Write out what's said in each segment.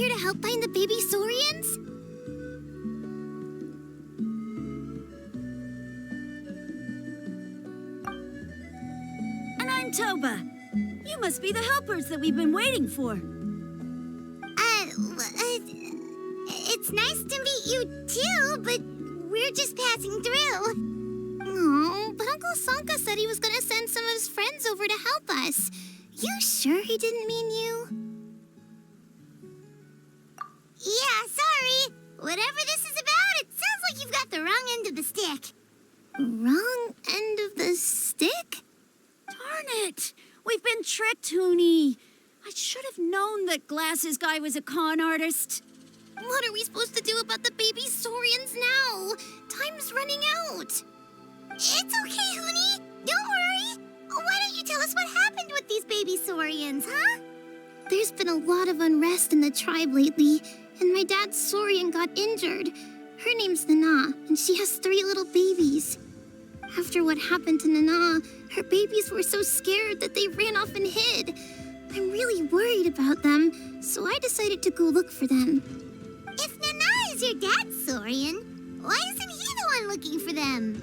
here to help find the baby saurians? And I'm Toba. You must be the helpers that we've been waiting for. It's nice to meet you too, but we're just passing through. Oh, but Uncle Sanka said he was gonna send some of his friends over to help us. You sure he didn't mean you? Yeah, sorry. Whatever this is about, it sounds like you've got the wrong end of the stick. Wrong end of the stick? Darn it! We've been tricked, Hoonie. I should have known that Glasses Guy was a con artist. What are we supposed to do about the baby saurians now? Time's running out. It's okay, Hoonie. Don't worry. Why don't you tell us what happened with these baby saurians, huh? There's been a lot of unrest in the tribe lately, and my dad's saurian got injured. Her name's Nana, and she has 3 little babies. After what happened to Nana, her babies were so scared that they ran off and hid. I'm really worried about them, so I decided to go look for them. If Nana is your dad's saurian, why isn't he the one looking for them?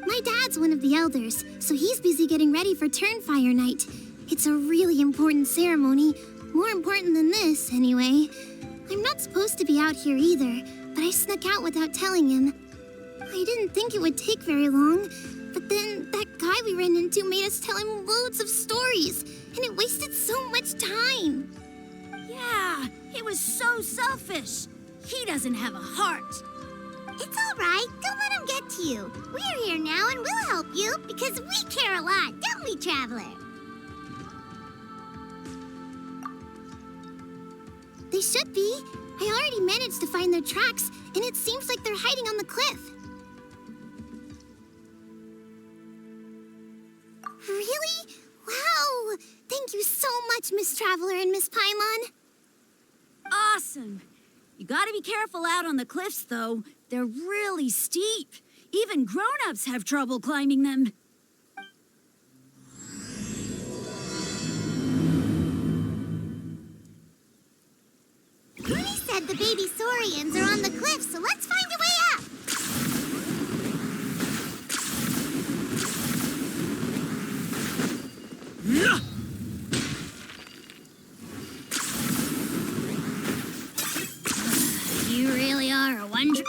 My dad's one of the elders, so he's busy getting ready for Turnfire Night. It's a really important ceremony, more important than this, anyway. I'm not supposed to be out here either, but I snuck out without telling him. I didn't think it would take very long, but then that guy we ran into made us tell him loads of stories, and it wasted so much time. Yeah, he was so selfish. He doesn't have a heart. It's all right. Don't let him get to you. We're here now and we'll help you because we care a lot, don't we, Traveler? They should be. I already managed to find their tracks, and it seems like they're hiding on the cliff. Really? Wow! Thank you so much, Miss Traveler and Miss Paimon. Awesome. You gotta be careful out on the cliffs, though. They're really steep. Even grown-ups have trouble climbing them. Rooney said the baby saurians are on the cliff, so let's find a way up. You really are a wonder.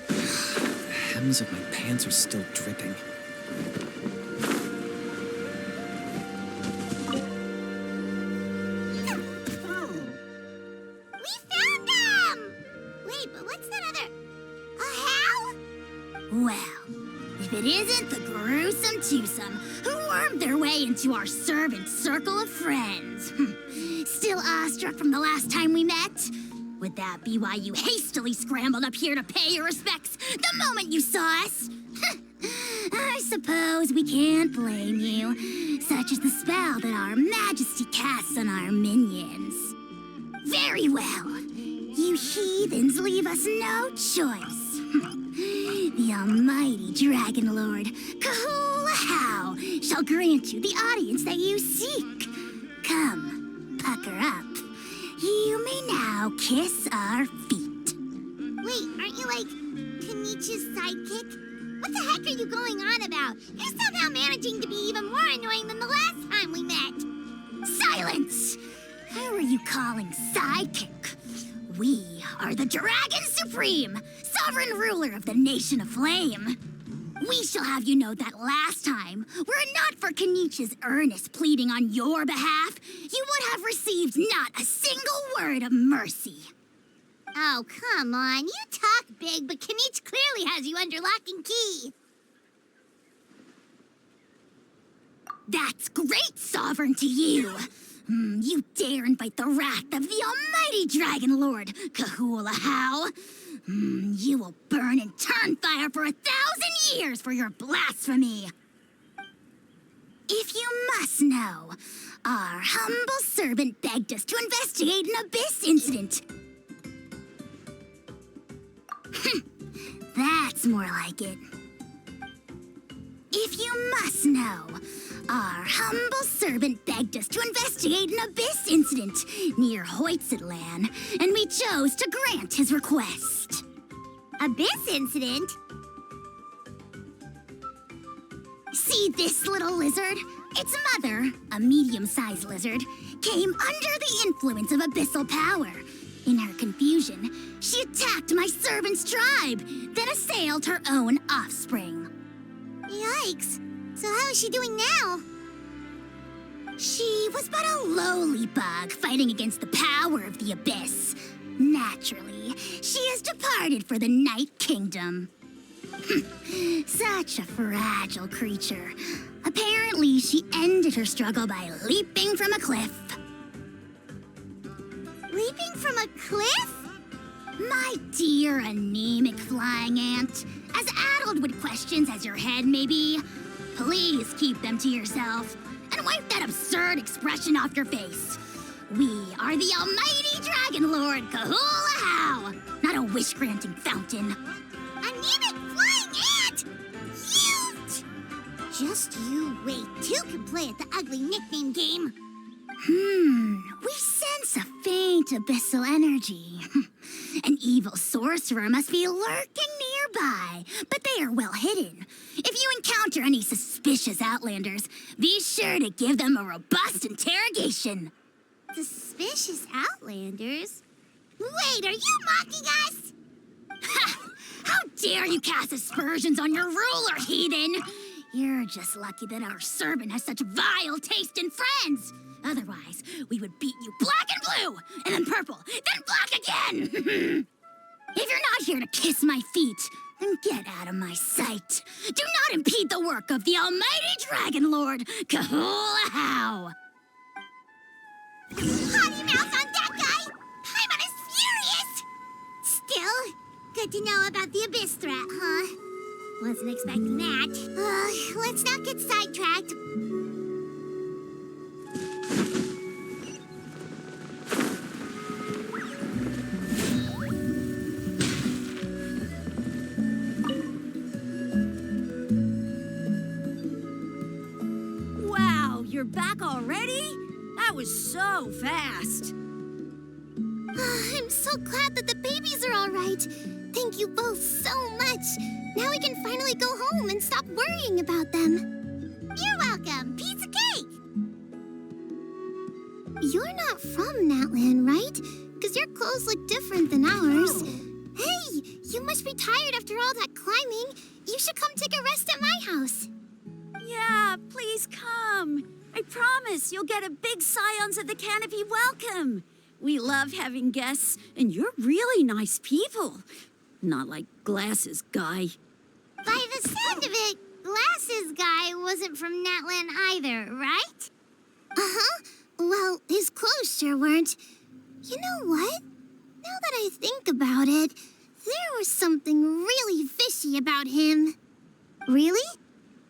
The hems of my pants are still dripping. We found them! Wait, but what's that other... a how? Well, if it isn't the gruesome twosome who wormed their way into our servant circle of friends. Still awestruck from the last time we met? Would that be why you hastily scrambled up here to pay your respects the moment you saw us? I suppose we can't blame you. Such is the spell that our majesty casts on our minions. Very well. You heathens leave us no choice. The almighty Dragon Lord, Kahula shall grant you the audience that you seek. Come, pucker up. You may now kiss our feet. Wait, aren't you like Kanichi's sidekick? What the heck are you going on about? You're somehow managing to be even more annoying than the last time we met. Silence! Who are you calling sidekick? We are the Dragon Supreme, sovereign ruler of the Nation of Flame. We shall have you know that last time, were it not for Kenichi's earnest pleading on your behalf, you would have received not a single word of mercy. Oh, come on. You talk big, but Kenichi clearly has you under lock and key. That's great, Sovereign, to you. You dare invite the wrath of the almighty Dragon Lord, Kahula-How. You will burn and turn fire for 1,000 years for your blasphemy. If you must know, our humble servant begged us to investigate an abyss incident. That's more like it. If you must know, our humble servant begged us to investigate an abyss incident near Hoytsidland, and we chose to grant his request. Abyss incident? See this little lizard? Its mother, a medium-sized lizard, came under the influence of abyssal power. In her confusion, she attacked my servant's tribe, then assailed her own offspring. Yikes. So how is she doing now? She was but a lowly bug fighting against the power of the abyss. Naturally, she has departed for the Night Kingdom. Such a fragile creature. Apparently, she ended her struggle by leaping from a cliff. Leaping from a cliff? My dear anemic flying ant, as addled with questions as your head may be, please keep them to yourself and wipe that absurd expression off your face. We are the almighty Dragon Lord Kahula-How, not a wish-granting fountain. Anemic flying ant! Cute! Just you wait. Two can play at the ugly nickname game. We sense a faint abyssal energy. An evil sorcerer must be lurking nearby, but they are well hidden. If you encounter any suspicious outlanders, be sure to give them a robust interrogation. Suspicious outlanders? Wait, are you mocking us? Ha! How dare you cast aspersions on your ruler, heathen! You're just lucky that our servant has such vile taste in friends. Otherwise, we would beat you black and blue, and then purple, then black again! If you're not here to kiss my feet, then get out of my sight. Do not impede the work of the almighty Dragon Lord, Kahula-How. Potty mouth on that guy! Paimon is furious! Still, good to know about the abyss threat, huh? Wasn't expecting that. Let's not get sidetracked. Wow, you're back already? That was so fast. I'm so glad that the babies are all right. Thank you both so much. Now we can finally go home and stop worrying about them. You're welcome. Piece of cake. You're not from Natland, right? Because your clothes look different than ours. Hey, you must be tired after all that climbing. You should come take a rest at my house. Yeah, please come. I promise you'll get a big Scions of the Canopy welcome. We love having guests, and you're really nice people. Not like Glasses Guy. By the sound of it, Glasses Guy wasn't from Natland either, right? Uh-huh. Well, his clothes sure weren't. You know what? Now that I think about it, there was something really fishy about him. Really?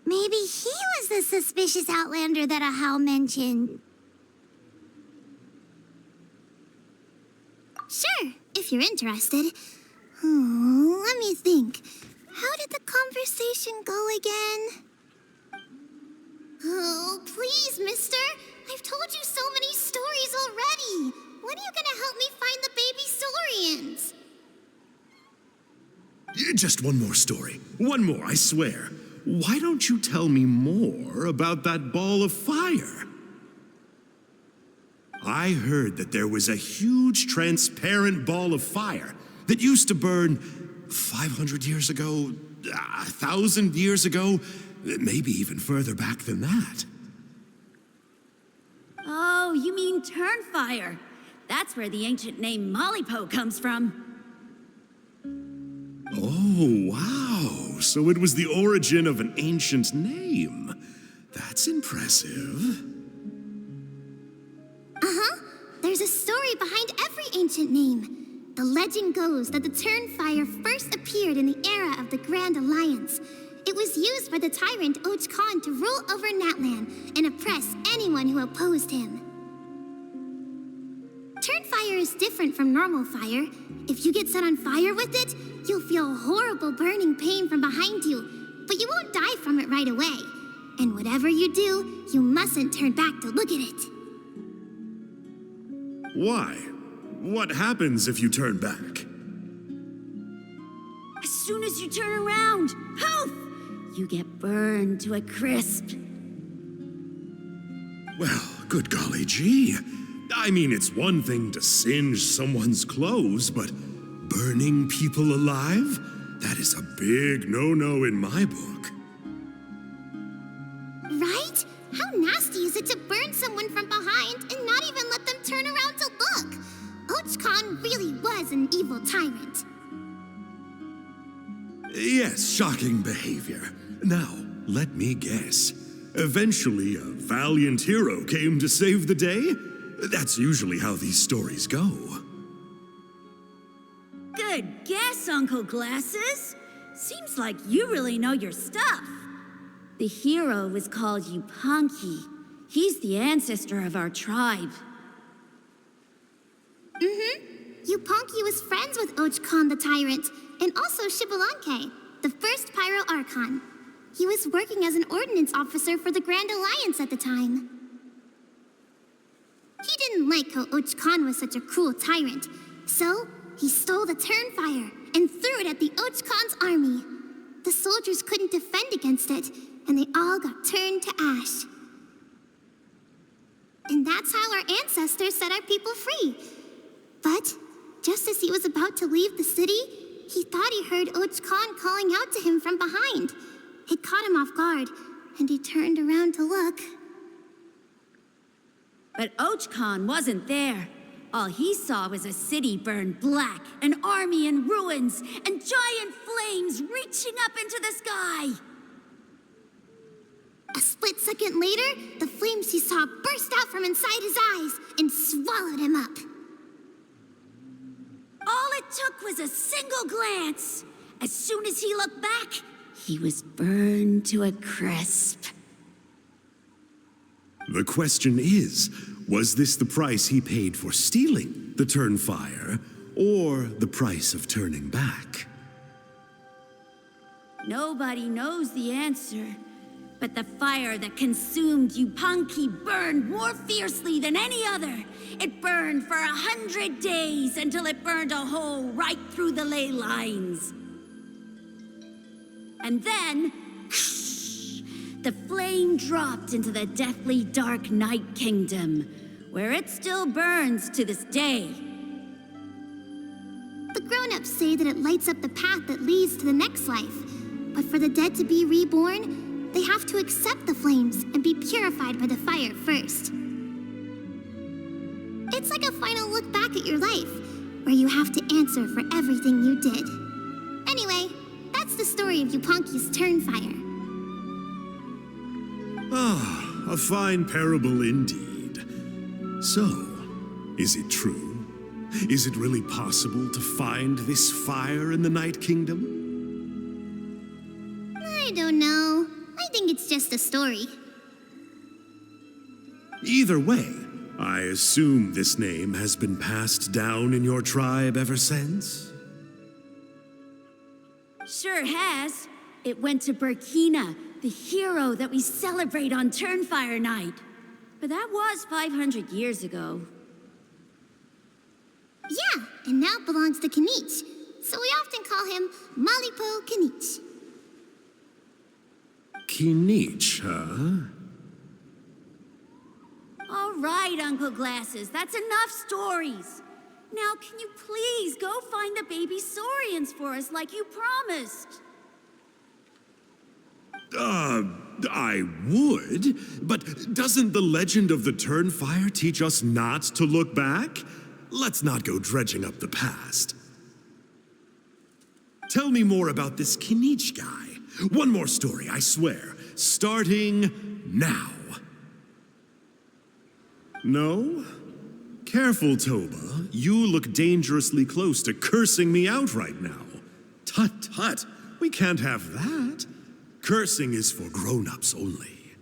Maybe he was the suspicious outlander that Ahau mentioned. Sure, if you're interested. Let me think. How did the conversation go again? Oh, please, mister. I've told you so many stories already. When are you gonna help me find the baby Saurians? Just one more story. One more, I swear. Why don't you tell me more about that ball of fire? I heard that there was a huge transparent ball of fire that used to burn 500 years ago 1,000 years ago? Maybe even further back than that. Oh, you mean Turnfire. That's where the ancient name Malipo comes from. Oh, wow. So it was the origin of an ancient name. That's impressive. There's a story behind every ancient name. The legend goes that the Turnfire first appeared in the era of the Grand Alliance. It was used by the tyrant Och Khan to rule over Natlan and oppress anyone who opposed him. Turnfire is different from normal fire. If you get set on fire with it, you'll feel horrible burning pain from behind you, but you won't die from it right away. And whatever you do, you mustn't turn back to look at it. Why? What happens if you turn back? As soon as you turn around, poof! You get burned to a crisp. Well, good golly gee. I mean, it's one thing to singe someone's clothes, but burning people alive? That is a big no-no in my book. Right? How nasty is it to burn someone from behind and not even let them turn around to look? Och Khan really was an evil tyrant. Yes, shocking behavior. Now, let me guess. Eventually, a valiant hero came to save the day? That's usually how these stories go. Good guess, Uncle Glasses. Seems like you really know your stuff. The hero was called Yupanqui. He's the ancestor of our tribe. Yupanqui was friends with Och Khan the tyrant, and also Yupanqui, the first Pyro Archon. He was working as an ordnance officer for the Grand Alliance at the time. He didn't like how Och Khan was such a cruel tyrant, so he stole the Turnfire and threw it at the Och Khan's army. The soldiers couldn't defend against it, and they all got turned to ash. And that's how our ancestors set our people free. But just as he was about to leave the city, he thought he heard Och Khan calling out to him from behind. It caught him off guard, and he turned around to look. But Och Khan wasn't there. All he saw was a city burned black, an army in ruins, and giant flames reaching up into the sky. A split second later, the flames he saw burst out from inside his eyes and swallowed him up. All it took was a single glance. As soon as he looked back, he was burned to a crisp. The question is, was this the price he paid for stealing the Turnfire, or the price of turning back? Nobody knows the answer, but the fire that consumed Yupanqui burned more fiercely than any other. It burned for 100 days until it burned a hole right through the ley lines. And then, the flame dropped into the deathly dark Night Kingdom, where it still burns to this day. The grown-ups say that it lights up the path that leads to the next life. But for the dead to be reborn, they have to accept the flames and be purified by the fire first. It's like a final look back at your life, where you have to answer for everything you did. Anyway, that's the story of Yupanqui's Turnfire. Ah, a fine parable indeed. So, is it true? Is it really possible to find this fire in the Night Kingdom? I don't know. I think it's just a story. Either way, I assume this name has been passed down in your tribe ever since? Sure has. It went to Burkina, the hero that we celebrate on Turnfire Night. But that was 500 years ago. Yeah, and now it belongs to Kinich. So we often call him Malipo Kinich. Kinich, huh? All right, Uncle Glasses, that's enough stories. Now, can you please go find the baby saurians for us like you promised? I would, but doesn't the legend of the Turnfire teach us not to look back? Let's not go dredging up the past. Tell me more about this Kinich guy. One more story, I swear. Starting now. No? Careful, Toba. You look dangerously close to cursing me out right now. Tut tut, we can't have that. Cursing is for grown-ups only.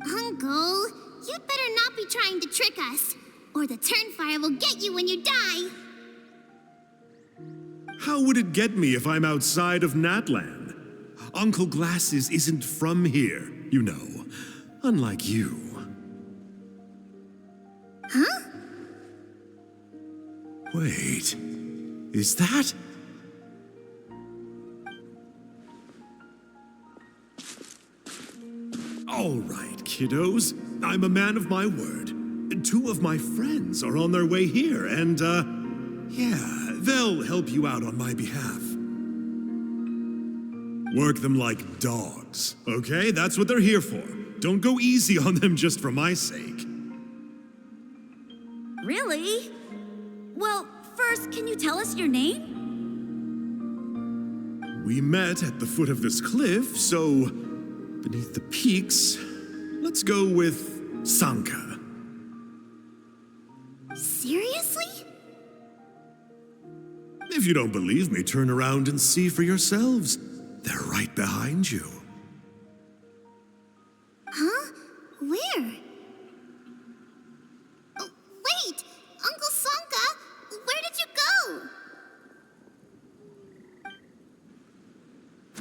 Uncle, you'd better not be trying to trick us, or the Turnfire will get you when you die. How would it get me if I'm outside of Natlan? Uncle Glasses isn't from here, you know. Unlike you. Huh? Wait, is that? All right, kiddos. I'm a man of my word. 2 of my friends are on their way here, and, yeah, they'll help you out on my behalf. Work them like dogs, okay? That's what they're here for. Don't go easy on them just for my sake. Really? Well, first, can you tell us your name? We met at the foot of this cliff, so beneath the peaks, let's go with Sanka. Seriously? If you don't believe me, turn around and see for yourselves. They're right behind you. Huh? Where? Oh, wait! Uncle Sanka, where did you go?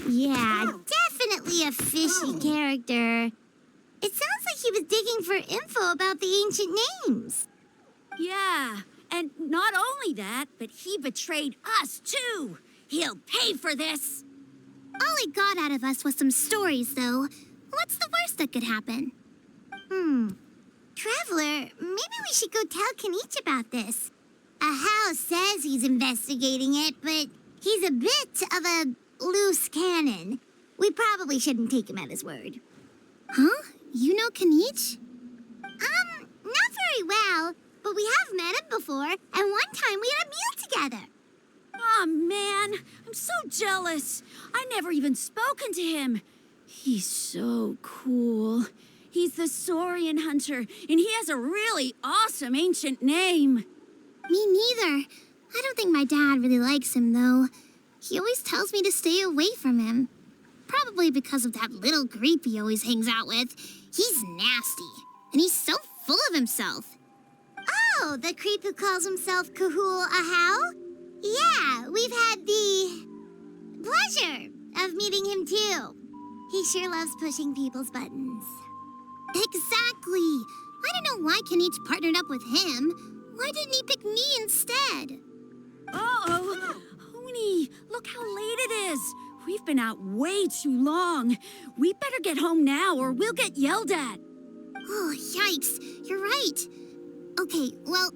Yeah, definitely a fishy character. It sounds like he was digging for info about the ancient names. Yeah, and not only that, but he betrayed us too. He'll pay for this. All he got out of us was some stories, though. What's the worst that could happen? Traveler, maybe we should go tell Kinich about this. Ahau says he's investigating it, but he's a bit of a loose cannon. We probably shouldn't take him at his word. Huh? You know Kinich? Not very well, but we have met him before, and one time we had a meal together. Aw, man, I'm so jealous. I never even spoken to him. He's so cool. He's the Saurian hunter, and he has a really awesome ancient name. Me neither. I don't think my dad really likes him, though. He always tells me to stay away from him. Probably because of that little creep he always hangs out with. He's nasty, and he's so full of himself. Oh, the creep who calls himself Kahul Ahau? Yeah, we've had the pleasure of meeting him too. He sure loves pushing people's buttons. Exactly. I don't know why Kinich partnered up with him. Why didn't he pick me instead? Uh-oh. Honey, look how late it is. We've been out way too long. We better get home now or we'll get yelled at. Oh, yikes. You're right. Okay, well,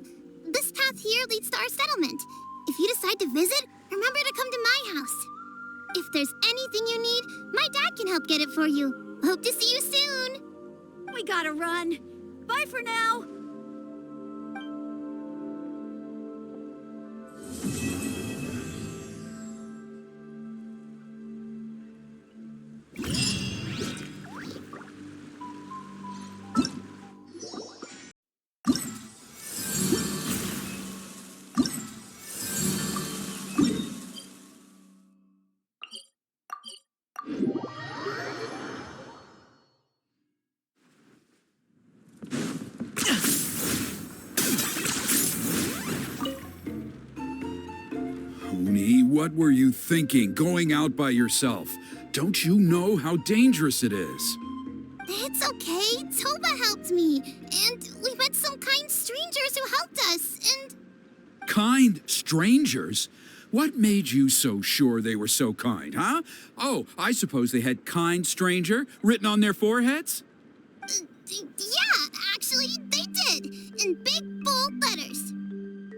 this path here leads to our settlement. If you decide to visit, remember to come to my house. If there's anything you need, my dad can help get it for you. Hope to see you soon. We gotta run. Bye for now. What were you thinking, going out by yourself? Don't you know how dangerous it is? It's okay. Toba helped me. And we met some kind strangers who helped us, and... Kind strangers? What made you so sure they were so kind, huh? Oh, I suppose they had kind stranger written on their foreheads? Yeah, actually, they did. In big, bold letters.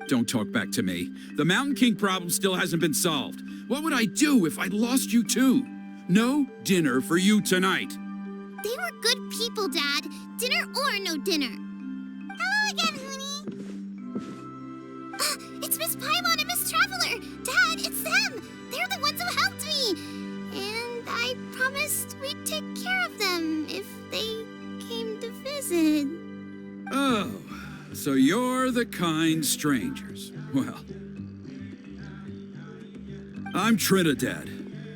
Don't talk back to me. The Mountain King problem still hasn't been solved. What would I do if I lost you too? No dinner for you tonight. They were good people, Dad. Dinner or no dinner. Hello again, Hoonie. It's Miss Paimon and Miss Traveler. Dad, it's them. They're the ones who helped me. And I promised we'd take care of them if they came to visit. Oh, so you're the kind strangers. Well, I'm Trinidad.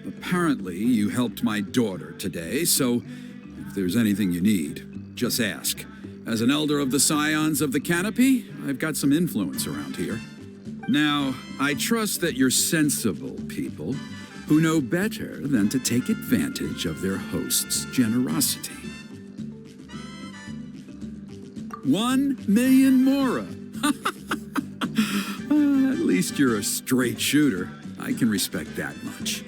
Apparently, you helped my daughter today, so if there's anything you need, just ask. As an elder of the Scions of the Canopy, I've got some influence around here. Now, I trust that you're sensible people who know better than to take advantage of their host's generosity. 1,000,000 mora. At least you're a straight shooter. I can respect that much.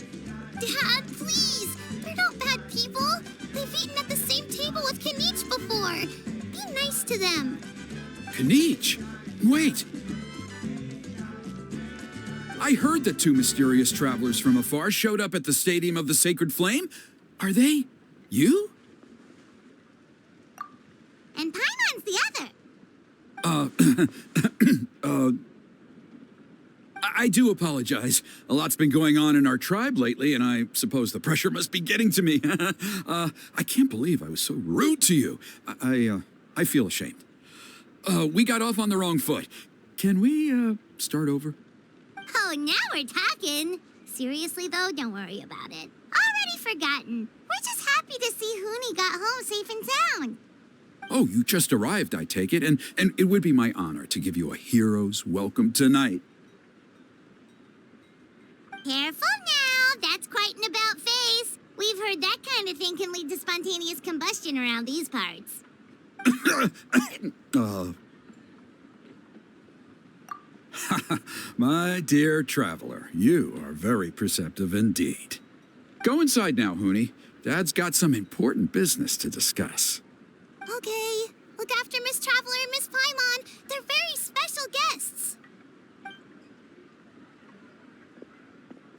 Dad, please. They're not bad people. They've eaten at the same table with Kanich before. Be nice to them. Kanich? Wait! I heard that two mysterious travelers from afar showed up at the Stadium of the Sacred Flame. Are they you? And Paimon's the other. I do apologize. A lot's been going on in our tribe lately, and I suppose the pressure must be getting to me. I can't believe I was so rude to you. I feel ashamed. We got off on the wrong foot. Can we, start over? Oh, now we're talking. Seriously, though, don't worry about it. Already forgotten. We're just happy to see Hoonie got home safe and sound. Oh, you just arrived, I take it, and it would be my honor to give you a hero's welcome tonight. Careful now. That's quite an about-face. We've heard that kind of thing can lead to spontaneous combustion around these parts. My dear traveler, you are very perceptive indeed. Go inside now, Hoonie. Dad's got some important business to discuss. Okay. Look after Miss Traveler and Miss Paimon. They're very special guests.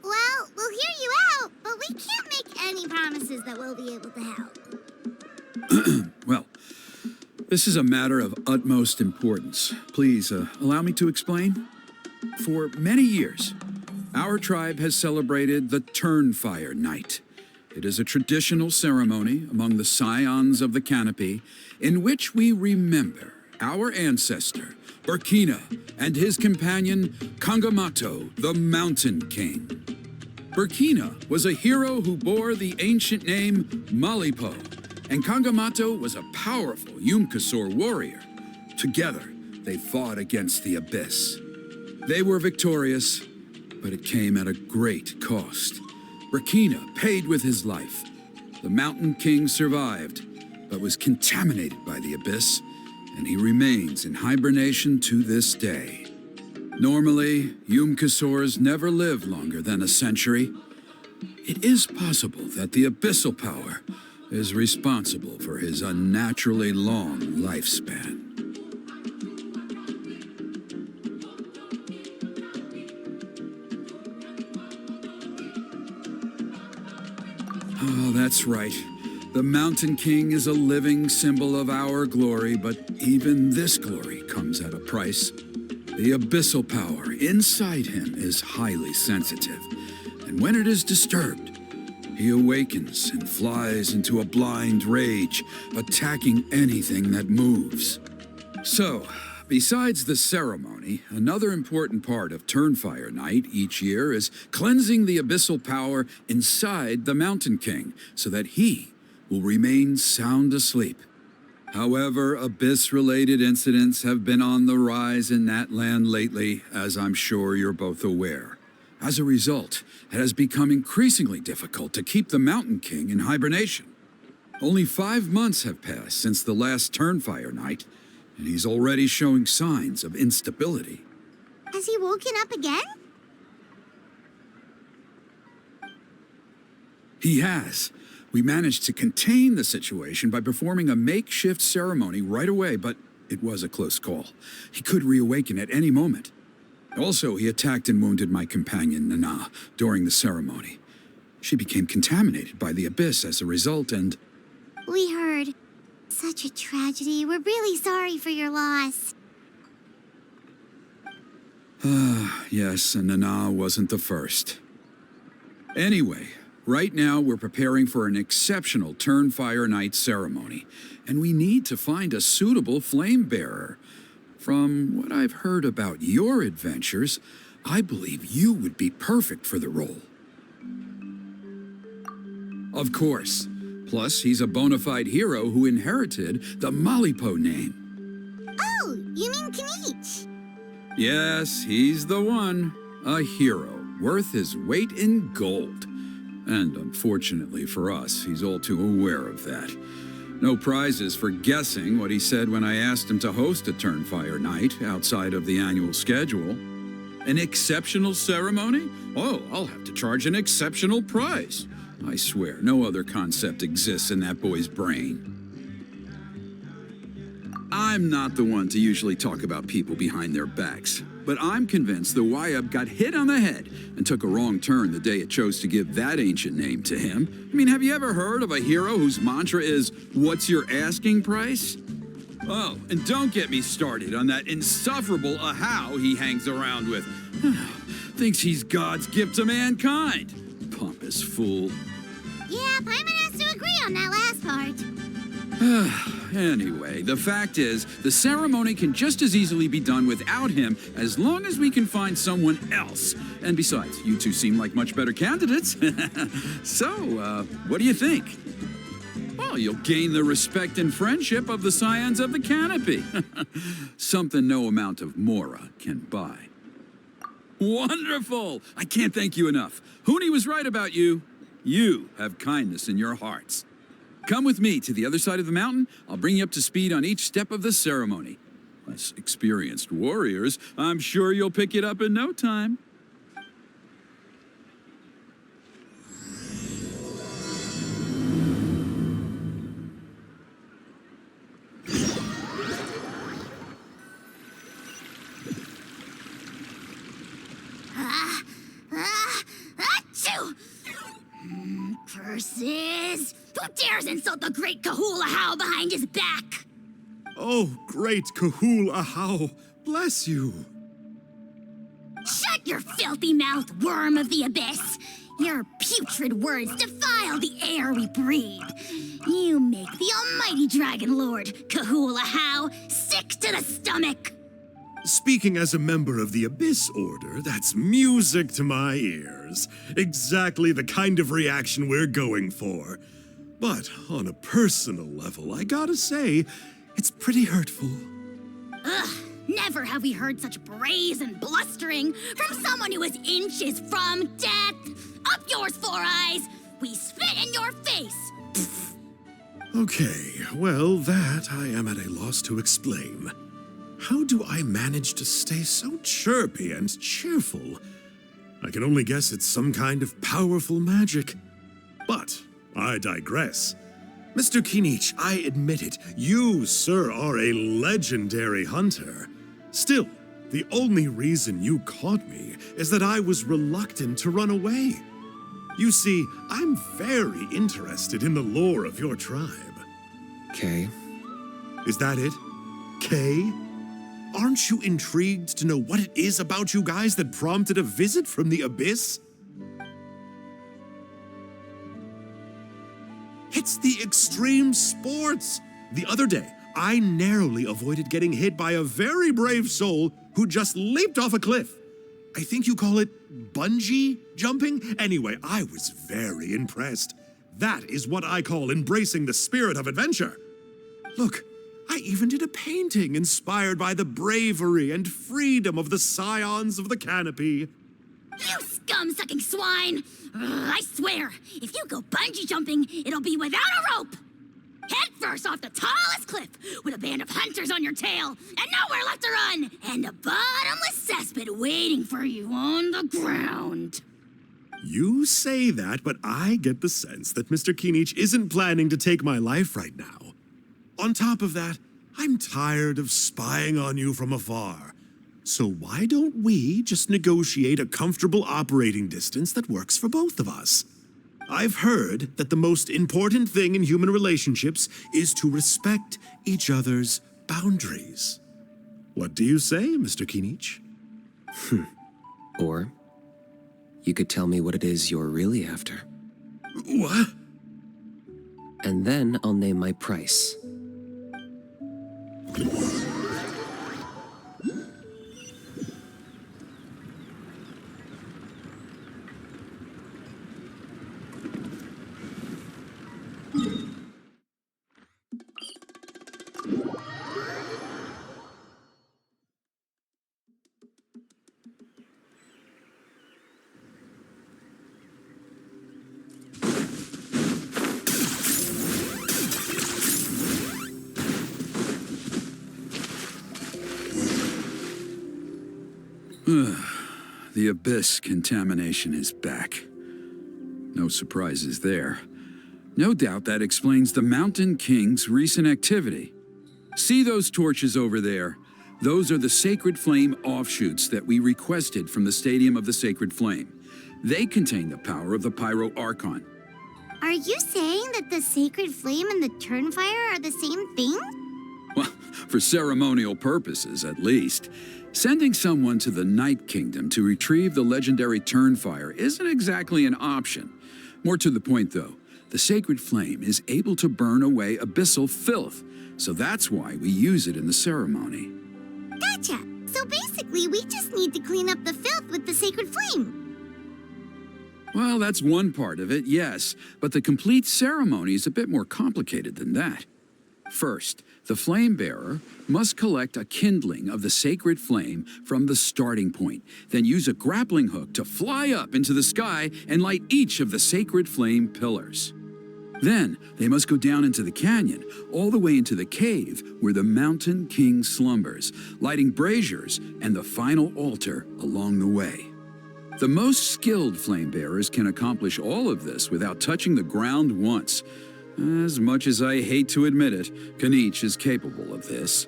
Well, we'll hear you out, but we can't make any promises that we'll be able to help. Well, this is a matter of utmost importance. Please, allow me to explain. For many years, our tribe has celebrated the Turnfire Night. It is a traditional ceremony among the Scions of the Canopy in which we remember our ancestor, Burkina, and his companion, Kangamato, the Mountain King. Burkina was a hero who bore the ancient name Malipo, and Kangamato was a powerful Yumkasor warrior. Together, they fought against the Abyss. They were victorious, but it came at a great cost. Burkina paid with his life. The Mountain King survived, but was contaminated by the Abyss, and he remains in hibernation to this day. Normally, Yumkasors never live longer than a century. It is possible that the Abyssal Power is responsible for his unnaturally long lifespan. Oh, that's right. The Mountain King is a living symbol of our glory, but even this glory comes at a price. The abyssal power inside him is highly sensitive, and when it is disturbed, he awakens and flies into a blind rage, attacking anything that moves. So, besides the ceremony, another important part of Turnfire Night each year is cleansing the abyssal power inside the Mountain King so that he will remain sound asleep. However, Abyss-related incidents have been on the rise in that land lately, as I'm sure you're both aware. As a result, it has become increasingly difficult to keep the Mountain King in hibernation. Only 5 months have passed since the last Turnfire Night, and he's already showing signs of instability. Has he woken up again? He has. We managed to contain the situation by performing a makeshift ceremony right away, but it was a close call. He could reawaken at any moment. Also, he attacked and wounded my companion, Nana, during the ceremony. She became contaminated by the abyss as a result, and... We heard. Such a tragedy. We're really sorry for your loss. Yes, and Nana wasn't the first. Anyway, right now we're preparing for an exceptional Turnfire Night ceremony, and we need to find a suitable flame bearer. From what I've heard about your adventures, I believe you would be perfect for the role. Of course. Plus, he's a bona fide hero who inherited the Malipo name. Oh, you mean Kinich? Yes, he's the one. A hero, worth his weight in gold. And unfortunately for us, he's all too aware of that. No prizes for guessing what he said when I asked him to host a Turnfire Night outside of the annual schedule. An exceptional ceremony? Oh, I'll have to charge an exceptional price. I swear, no other concept exists in that boy's brain. I'm not the one to usually talk about people behind their backs, but I'm convinced the Wayab got hit on the head and took a wrong turn the day it chose to give that ancient name to him. I mean, have you ever heard of a hero whose mantra is, "What's your asking price?" Oh, and don't get me started on that insufferable Ahau he hangs around with. Thinks he's God's gift to mankind. Pompous fool. Yeah, Paimon has to agree on that last part. Anyway, the fact is, the ceremony can just as easily be done without him as long as we can find someone else. And besides, you two seem like much better candidates. So, what do you think? Well, you'll gain the respect and friendship of the Scions of the Canopy. Something no amount of Mora can buy. Wonderful! I can't thank you enough. Huni was right about you. You have kindness in your hearts. Come with me to the other side of the mountain. I'll bring you up to speed on each step of the ceremony. Less experienced warriors, I'm sure you'll pick it up in no time. Achoo! Curses! Who dares insult the great Kahula How behind his back? Oh, great Kahul Ahau, bless you. Shut your filthy mouth, worm of the abyss! Your putrid words defile the air we breathe. You make the almighty Dragon Lord, Kahula How, sick to the stomach. Speaking as a member of the Abyss Order, that's music to my ears. Exactly the kind of reaction we're going for. But on a personal level, I gotta say, it's pretty hurtful. Ugh, never have we heard such brazen blustering from someone who is inches from death. Up yours, Four Eyes! We spit in your face! Pfft. Okay, well, that I am at a loss to explain. How do I manage to stay so chirpy and cheerful? I can only guess it's some kind of powerful magic. But I digress. Mr. Kinich, I admit it, you, sir, are a legendary hunter. Still, the only reason you caught me is that I was reluctant to run away. You see, I'm very interested in the lore of your tribe. Kay. Is that it? Kay? Aren't you intrigued to know what it is about you guys that prompted a visit from the Abyss? It's the extreme sports! The other day, I narrowly avoided getting hit by a very brave soul who just leaped off a cliff. I think you call it bungee jumping? Anyway, I was very impressed. That is what I call embracing the spirit of adventure. Look, I even did a painting inspired by the bravery and freedom of the Scions of the Canopy. You scum-sucking swine! Ugh, I swear, if you go bungee jumping, it'll be without a rope! Head first off the tallest cliff, with a band of hunters on your tail, and nowhere left to run, and a bottomless cesspit waiting for you on the ground. You say that, but I get the sense that Mr. Kinich isn't planning to take my life right now. On top of that, I'm tired of spying on you from afar. So why don't we just negotiate a comfortable operating distance that works for both of us? I've heard that the most important thing in human relationships is to respect each other's boundaries. What do you say, Mr. Kinich? Or you could tell me what it is you're really after. What? And then I'll name my price. The abyss contamination is back. No surprises there. No doubt that explains the Mountain King's recent activity. See those torches over there? Those are the Sacred Flame offshoots that we requested from the Stadium of the Sacred Flame. They contain the power of the Pyro Archon. Are you saying that the Sacred Flame and the Turnfire are the same thing? Well, for ceremonial purposes, at least. Sending someone to the Night Kingdom to retrieve the legendary Turnfire isn't exactly an option. More to the point, though, the Sacred Flame is able to burn away abyssal filth, so that's why we use it in the ceremony. Gotcha. So basically, we just need to clean up the filth with the Sacred Flame. Well, that's one part of it, yes, but the complete ceremony is a bit more complicated than that. First, the flame bearer must collect a kindling of the sacred flame from the starting point, then use a grappling hook to fly up into the sky and light each of the sacred flame pillars. Then, they must go down into the canyon, all the way into the cave where the Mountain King slumbers, lighting braziers and the final altar along the way. The most skilled flame bearers can accomplish all of this without touching the ground once. As much as I hate to admit it, Kinich is capable of this.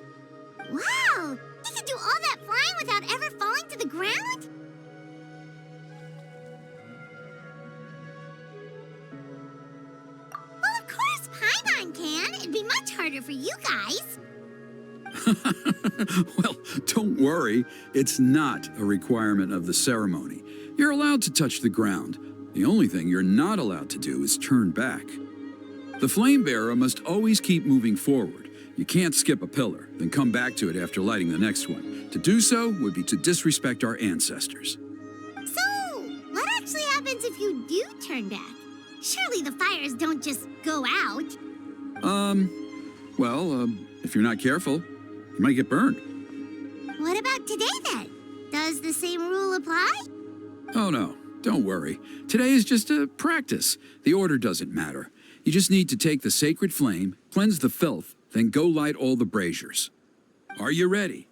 Wow! He can do all that flying without ever falling to the ground? Well, of course Paimon can. It'd be much harder for you guys. Well, don't worry. It's not a requirement of the ceremony. You're allowed to touch the ground. The only thing you're not allowed to do is turn back. The flame bearer must always keep moving forward. You can't skip a pillar, then come back to it after lighting the next one. To do so would be to disrespect our ancestors. So, what actually happens if you do turn back? Surely the fires don't just go out. If you're not careful, you might get burned. What about today then? Does the same rule apply? Oh no, don't worry. Today is just a practice. The order doesn't matter. You just need to take the sacred flame, cleanse the filth, then go light all the braziers. Are you ready?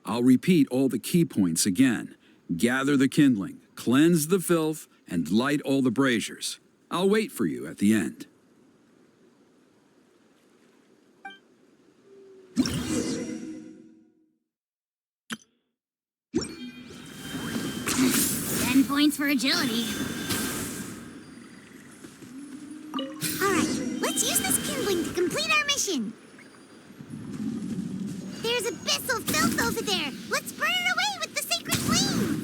I'll repeat all the key points again. Gather the kindling, cleanse the filth, and light all the braziers. I'll wait for you at the end. Points for agility. Alright, let's use this kindling to complete our mission. There's abyssal filth over there. Let's burn it away with the sacred flame.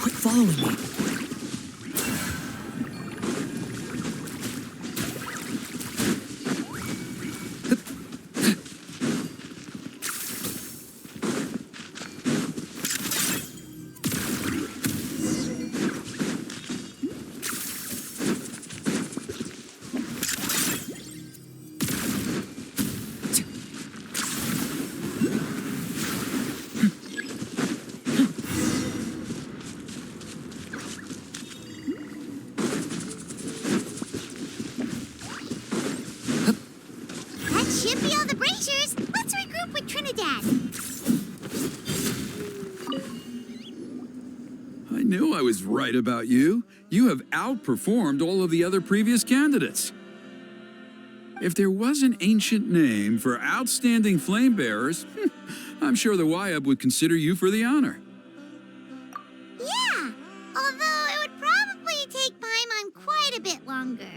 Quit following Smashers, let's regroup with Trinidad. I knew I was right about you. You have outperformed all of the other previous candidates. If there was an ancient name for outstanding flame bearers, I'm sure the Wyab would consider you for the honor. Yeah, although it would probably take Paimon quite a bit longer.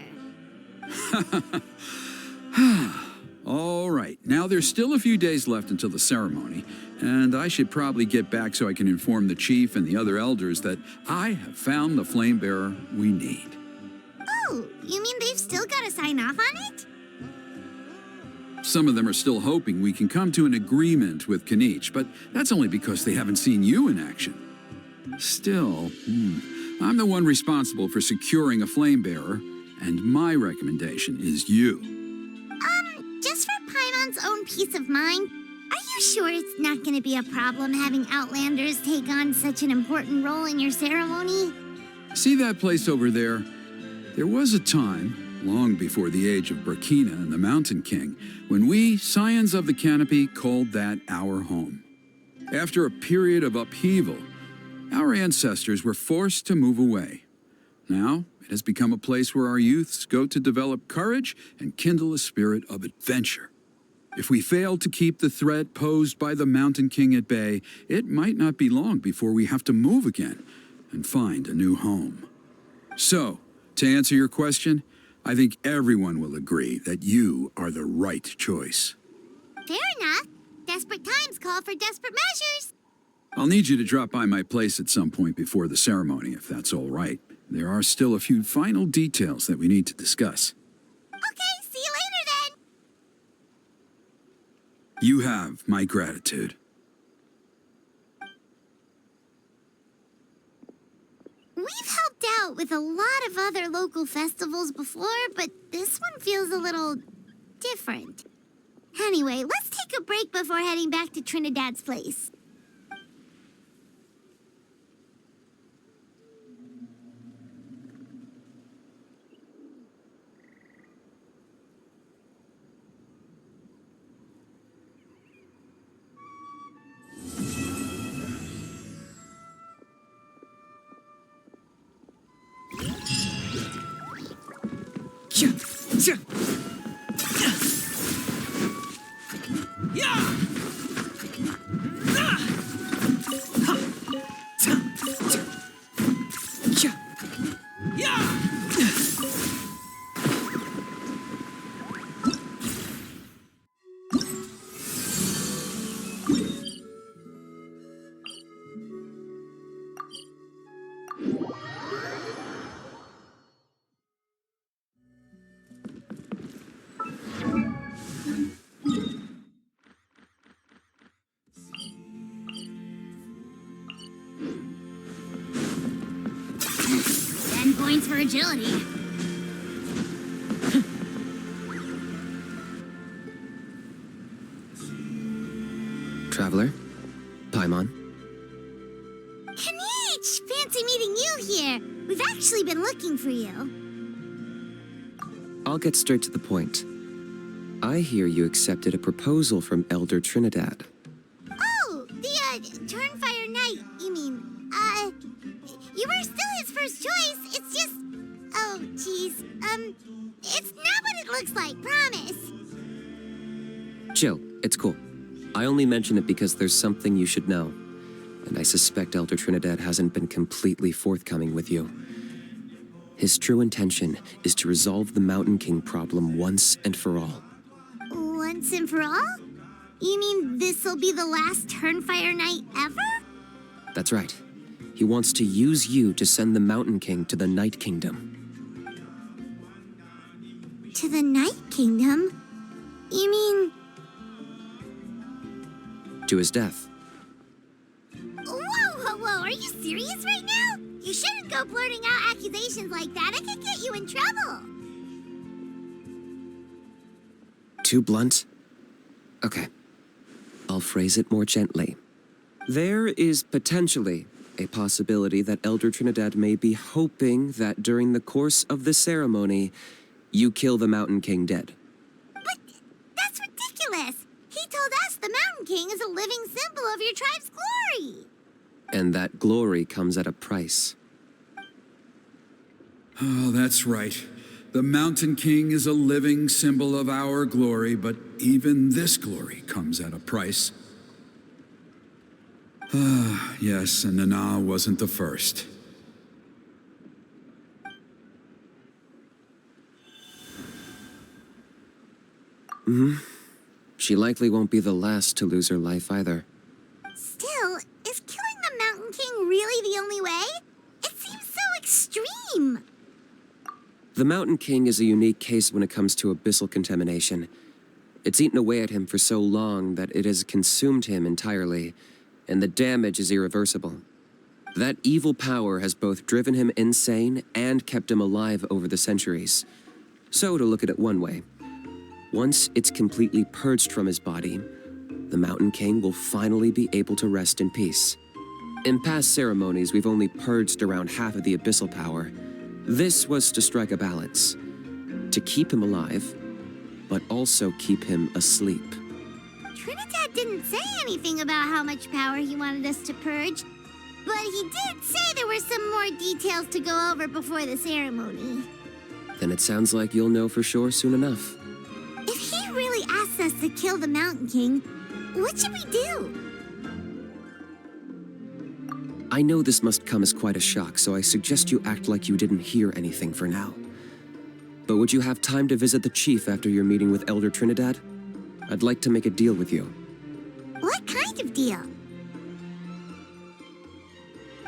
All right, now there's still a few days left until the ceremony, and I should probably get back so I can inform the chief and the other elders that I have found the flame bearer we need. Oh, you mean they've still got to sign off on it? Some of them are still hoping we can come to an agreement with Kanich, but that's only because they haven't seen you in action. Still, I'm the one responsible for securing a flame bearer, and my recommendation is you. Just for Paimon's own peace of mind, are you sure it's not going to be a problem having Outlanders take on such an important role in your ceremony? See that place over there? There was a time, long before the age of Burkina and the Mountain King, when we, Scions of the Canopy, called that our home. After a period of upheaval, our ancestors were forced to move away. Now, it has become a place where our youths go to develop courage and kindle a spirit of adventure. If we fail to keep the threat posed by the Mountain King at bay, it might not be long before we have to move again and find a new home. So, to answer your question, I think everyone will agree that you are the right choice. Fair enough. Desperate times call for desperate measures. I'll need you to drop by my place at some point before the ceremony, if that's all right. There are still a few final details that we need to discuss. Okay, see you later then. You have my gratitude. We've helped out with a lot of other local festivals before, but this one feels a little different. Anyway, let's take a break before heading back to Trinidad's place. Points for agility. Traveler? Paimon? Kanich! Fancy meeting you here. We've actually been looking for you. I'll get straight to the point. I hear you accepted a proposal from Elder Trinidad. Oh, the, Turnfire Knight, you mean. You were still his first choice. It's just... Oh, jeez. It's not what it looks like, promise. Chill, it's cool. I only mention it because there's something you should know. And I suspect Elder Trinidad hasn't been completely forthcoming with you. His true intention is to resolve the Mountain King problem once and for all. Once and for all? You mean this'll be the last Turnfire Knight ever? That's right. He wants to use you to send the Mountain King to the Night Kingdom. To the Night Kingdom? You mean... To his death. Whoa, are you serious right now? You shouldn't go blurting out accusations like that. It could get you in trouble. Too blunt? Okay. I'll phrase it more gently. There is potentially a possibility that Elder Trinidad may be hoping that during the course of the ceremony, you kill the Mountain King dead. But that's ridiculous. told us the Mountain King is a living symbol of your tribe's glory. And that glory comes at a price. Oh, that's right. The Mountain King is a living symbol of our glory, but even this glory comes at a price. Ah, yes, and Nana wasn't the first. She likely won't be the last to lose her life either. Still, is killing the Mountain King really the only way? It seems so extreme. The Mountain King is a unique case when it comes to abyssal contamination. It's eaten away at him for so long that it has consumed him entirely, and the damage is irreversible. That evil power has both driven him insane and kept him alive over the centuries. So, to look at it one way, once it's completely purged from his body, the Mountain King will finally be able to rest in peace. In past ceremonies, we've only purged around half of the abyssal power. This was to strike a balance, to keep him alive, but also keep him asleep. Trinidad didn't say anything about how much power he wanted us to purge, but he did say there were some more details to go over before the ceremony. Then it sounds like you'll know for sure soon enough. If he really asks us to kill the Mountain King, what should we do? I know this must come as quite a shock, so I suggest you act like you didn't hear anything for now. But would you have time to visit the chief after your meeting with Elder Trinidad? I'd like to make a deal with you. What kind of deal?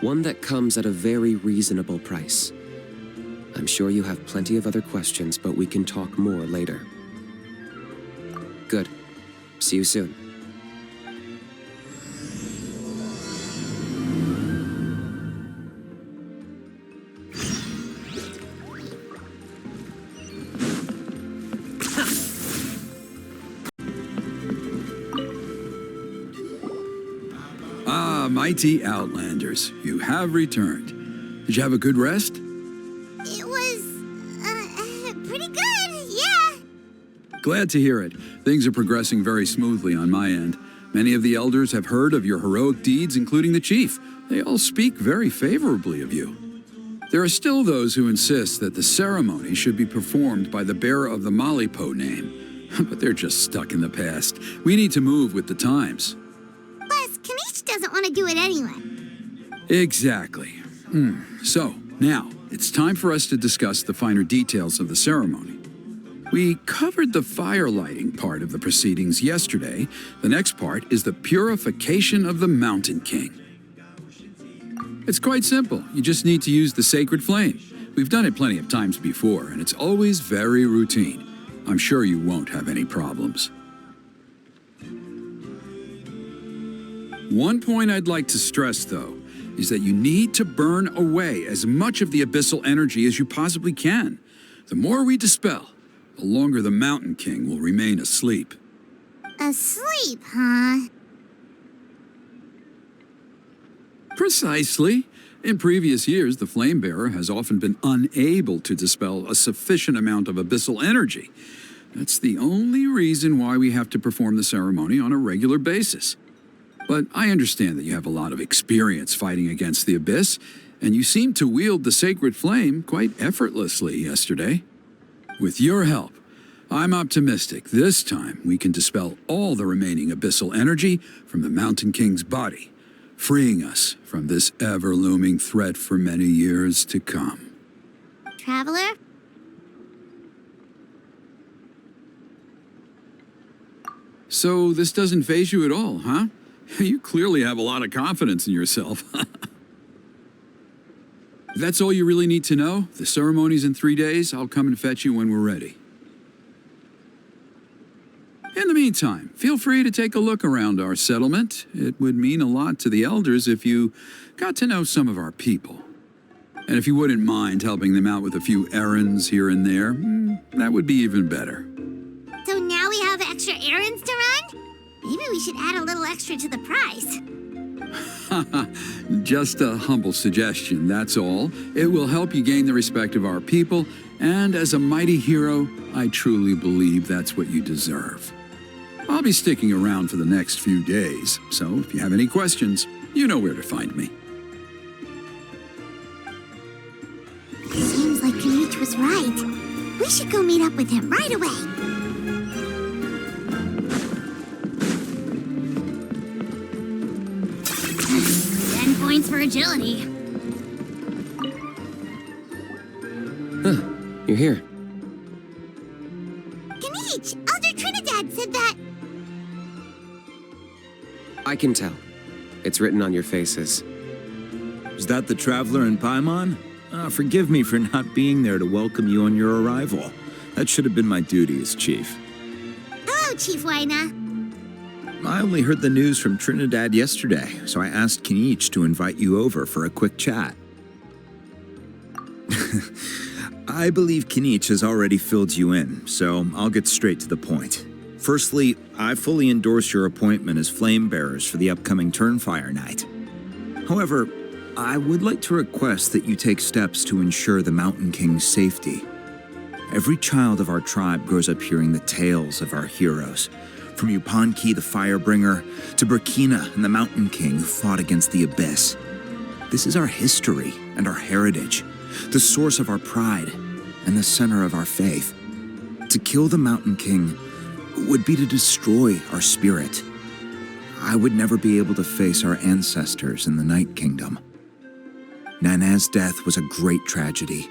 One that comes at a very reasonable price. I'm sure you have plenty of other questions, but we can talk more later. Good. See you soon. Ah, mighty Outlanders, you have returned. Did you have a good rest? It was, pretty good, yeah. Glad to hear it. Things are progressing very smoothly on my end. Many of the elders have heard of your heroic deeds, including the chief. They all speak very favorably of you. There are still those who insist that the ceremony should be performed by the bearer of the Malipo name. But they're just stuck in the past. We need to move with the times. Plus, Kanish doesn't want to do it anyway. Exactly. So, now, it's time for us to discuss the finer details of the ceremony. We covered the fire lighting part of the proceedings yesterday. The next part is the purification of the Mountain King. It's quite simple. You just need to use the sacred flame. We've done it plenty of times before, and it's always very routine. I'm sure you won't have any problems. One point I'd like to stress, though, is that you need to burn away as much of the abyssal energy as you possibly can. The more we dispel, the longer the Mountain King will remain asleep. Asleep, huh? Precisely. In previous years, the Flame Bearer has often been unable to dispel a sufficient amount of abyssal energy. That's the only reason why we have to perform the ceremony on a regular basis. But I understand that you have a lot of experience fighting against the Abyss, and you seemed to wield the sacred flame quite effortlessly yesterday. With your help, I'm optimistic this time we can dispel all the remaining abyssal energy from the Mountain King's body, freeing us from this ever-looming threat for many years to come. Traveler? So this doesn't faze you at all, huh? You clearly have a lot of confidence in yourself. If that's all you really need to know, the ceremony's in 3 days. I'll come and fetch you when we're ready. In the meantime, feel free to take a look around our settlement. It would mean a lot to the elders if you got to know some of our people. And if you wouldn't mind helping them out with a few errands here and there, that would be even better. So now we have extra errands to run? Maybe we should add a little extra to the price. Just a humble suggestion, that's all. It will help you gain the respect of our people, and as a mighty hero, I truly believe that's what you deserve. I'll be sticking around for the next few days, so if you have any questions, you know where to find me. Seems like Kenichi was right. We should go meet up with him right away. 10 points for agility. Huh, you're here. Kenichi, Elder Trinidad said that... I can tell. It's written on your faces. Is that the Traveler in Paimon? Forgive me for not being there to welcome you on your arrival. That should have been my duty as chief. Hello, Chief Waina. I only heard the news from Trinidad yesterday, so I asked Kenichi to invite you over for a quick chat. I believe Kenichi has already filled you in, so I'll get straight to the point. Firstly, I fully endorse your appointment as flame bearers for the upcoming Turnfire Night. However, I would like to request that you take steps to ensure the Mountain King's safety. Every child of our tribe grows up hearing the tales of our heroes, from Yupanqui the Firebringer to Burkina and the Mountain King who fought against the Abyss. This is our history and our heritage, the source of our pride and the center of our faith. To kill the Mountain King would be to destroy our spirit. I would never be able to face our ancestors in the Night Kingdom. Nana's death was a great tragedy,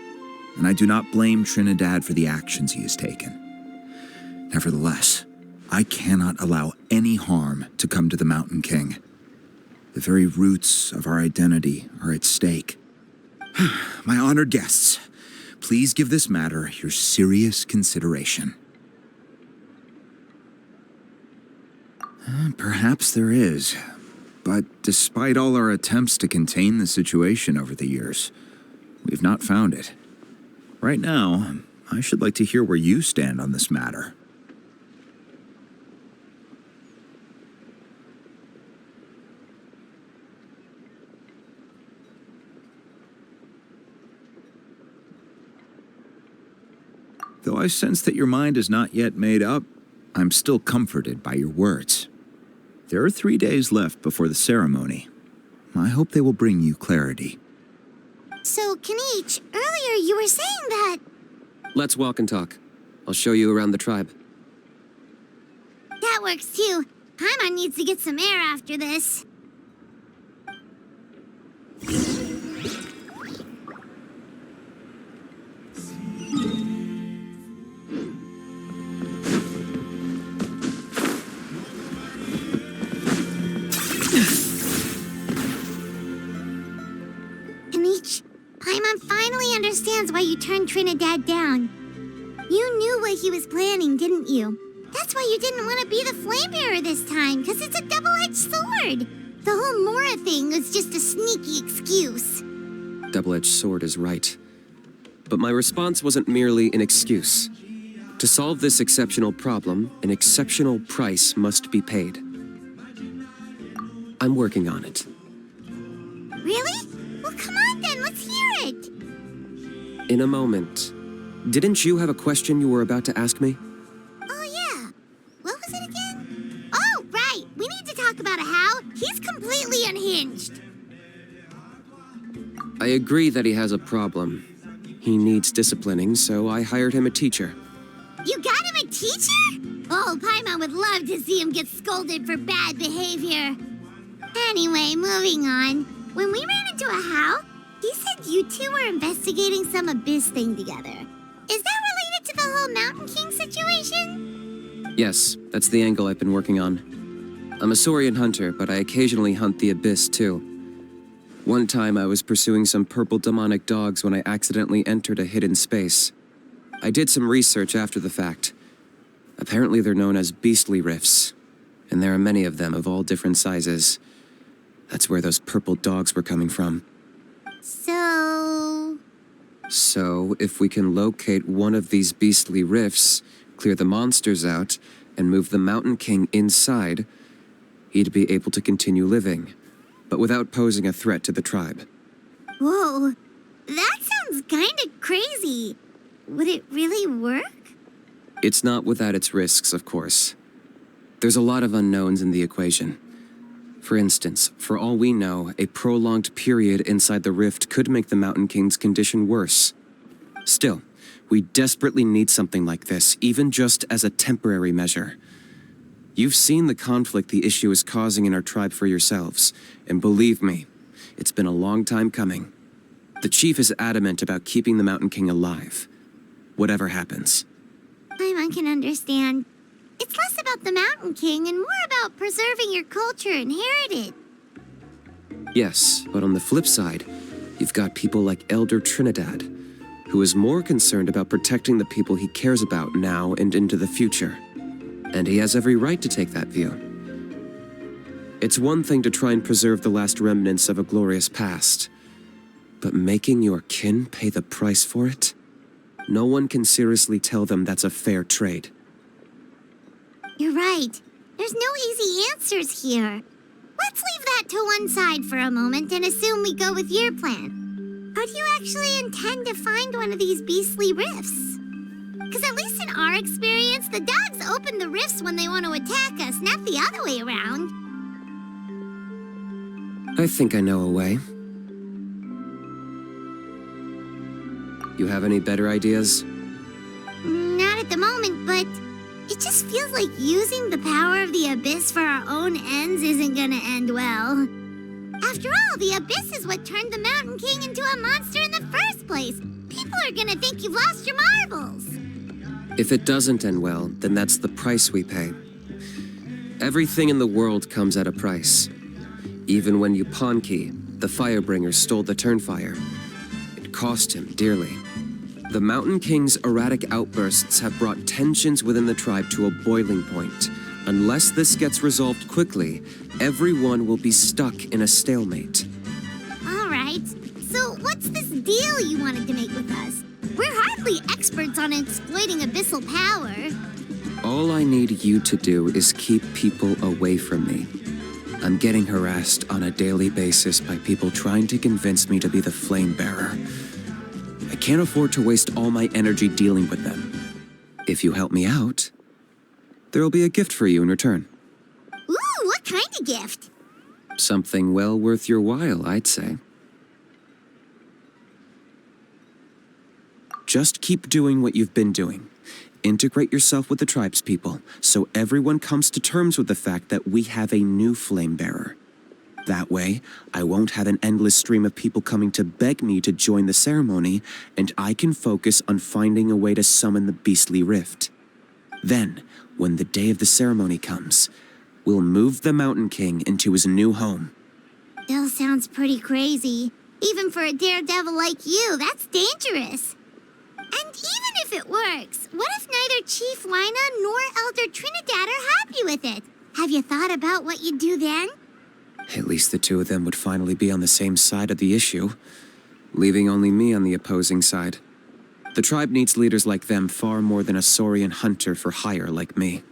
and I do not blame Trinidad for the actions he has taken. Nevertheless, I cannot allow any harm to come to the Mountain King. The very roots of our identity are at stake. My honored guests, please give this matter your serious consideration. Perhaps there is. But despite all our attempts to contain the situation over the years, we've not found it. Right now, I should like to hear where you stand on this matter. Though I sense that your mind is not yet made up, I'm still comforted by your words. There are 3 days left before the ceremony. I hope they will bring you clarity. So, Kenichi, earlier you were saying that... Let's walk and talk. I'll show you around the tribe. That works too. Paimon needs to get some air after this. Paimon finally understands why you turned Trinidad down. You knew what he was planning, didn't you? That's why you didn't want to be the flame bearer this time, because it's a double-edged sword. The whole Mora thing was just a sneaky excuse. Double-edged sword is right. But my response wasn't merely an excuse. To solve this exceptional problem, an exceptional price must be paid. I'm working on it. Really? Well, come on then, let's hear it. In a moment. Didn't you have a question you were about to ask me? Oh, yeah. What was it again? Oh, right. We need to talk about How. He's completely unhinged. I agree that he has a problem. He needs disciplining, so I hired him a teacher. You got him a teacher? Oh, Paimon would love to see him get scolded for bad behavior. Anyway, moving on. When we ran into a How, he said you two were investigating some Abyss thing together. Is that related to the whole Mountain King situation? Yes, that's the angle I've been working on. I'm a Saurian hunter, but I occasionally hunt the Abyss too. One time I was pursuing some purple demonic dogs when I accidentally entered a hidden space. I did some research after the fact. Apparently they're known as beastly rifts, and there are many of them of all different sizes. That's where those purple dogs were coming from. So, if we can locate one of these beastly rifts, clear the monsters out, and move the Mountain King inside, he'd be able to continue living, but without posing a threat to the tribe. Whoa, that sounds kinda crazy. Would it really work? It's not without its risks, of course. There's a lot of unknowns in the equation. For instance, for all we know, a prolonged period inside the rift could make the Mountain King's condition worse. Still, we desperately need something like this, even just as a temporary measure. You've seen the conflict the issue is causing in our tribe for yourselves, and believe me, it's been a long time coming. The chief is adamant about keeping the Mountain King alive, whatever happens. I can understand. It's less about the Mountain King and more about preserving your culture and heritage. Yes, but on the flip side, you've got people like Elder Trinidad, who is more concerned about protecting the people he cares about now and into the future. And he has every right to take that view. It's one thing to try and preserve the last remnants of a glorious past, but making your kin pay the price for it? No one can seriously tell them that's a fair trade. You're right. There's no easy answers here. Let's leave that to one side for a moment and assume we go with your plan. How do you actually intend to find one of these beastly rifts? Because at least in our experience, the dogs open the rifts when they want to attack us, not the other way around. I think I know a way. You have any better ideas? Not at the moment, but it just feels like using the power of the Abyss for our own ends isn't gonna end well. After all, the Abyss is what turned the Mountain King into a monster in the first place. People are gonna think you've lost your marbles. If it doesn't end well, then that's the price we pay. Everything in the world comes at a price. Even when Yupanqui, the Firebringer, stole the Turnfire, it cost him dearly. The Mountain King's erratic outbursts have brought tensions within the tribe to a boiling point. Unless this gets resolved quickly, everyone will be stuck in a stalemate. All right, so what's this deal you wanted to make with us? We're hardly experts on exploiting abyssal power. All I need you to do is keep people away from me. I'm getting harassed on a daily basis by people trying to convince me to be the flame bearer. I can't afford to waste all my energy dealing with them. If you help me out, there'll be a gift for you in return. Ooh, what kind of gift? Something well worth your while, I'd say. Just keep doing what you've been doing. Integrate yourself with the tribespeople, so everyone comes to terms with the fact that we have a new flame bearer. That way, I won't have an endless stream of people coming to beg me to join the ceremony, and I can focus on finding a way to summon the beastly rift. Then, when the day of the ceremony comes, we'll move the Mountain King into his new home. Still sounds pretty crazy. Even for a daredevil like you, that's dangerous. And even if it works, what if neither Chief Wina nor Elder Trinidad are happy with it? Have you thought about what you'd do then? At least the two of them would finally be on the same side of the issue, leaving only me on the opposing side. The tribe needs leaders like them far more than a Saurian hunter for hire like me.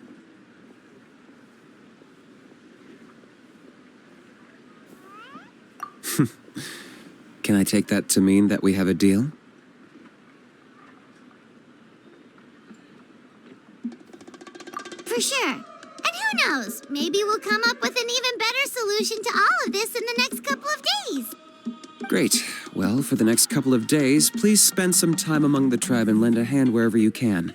Can I take that to mean that we have a deal? For sure. And who knows, maybe we'll come up with an even better solution to all of this in the next couple of days. Great. Well, for the next couple of days, please spend some time among the tribe and lend a hand wherever you can.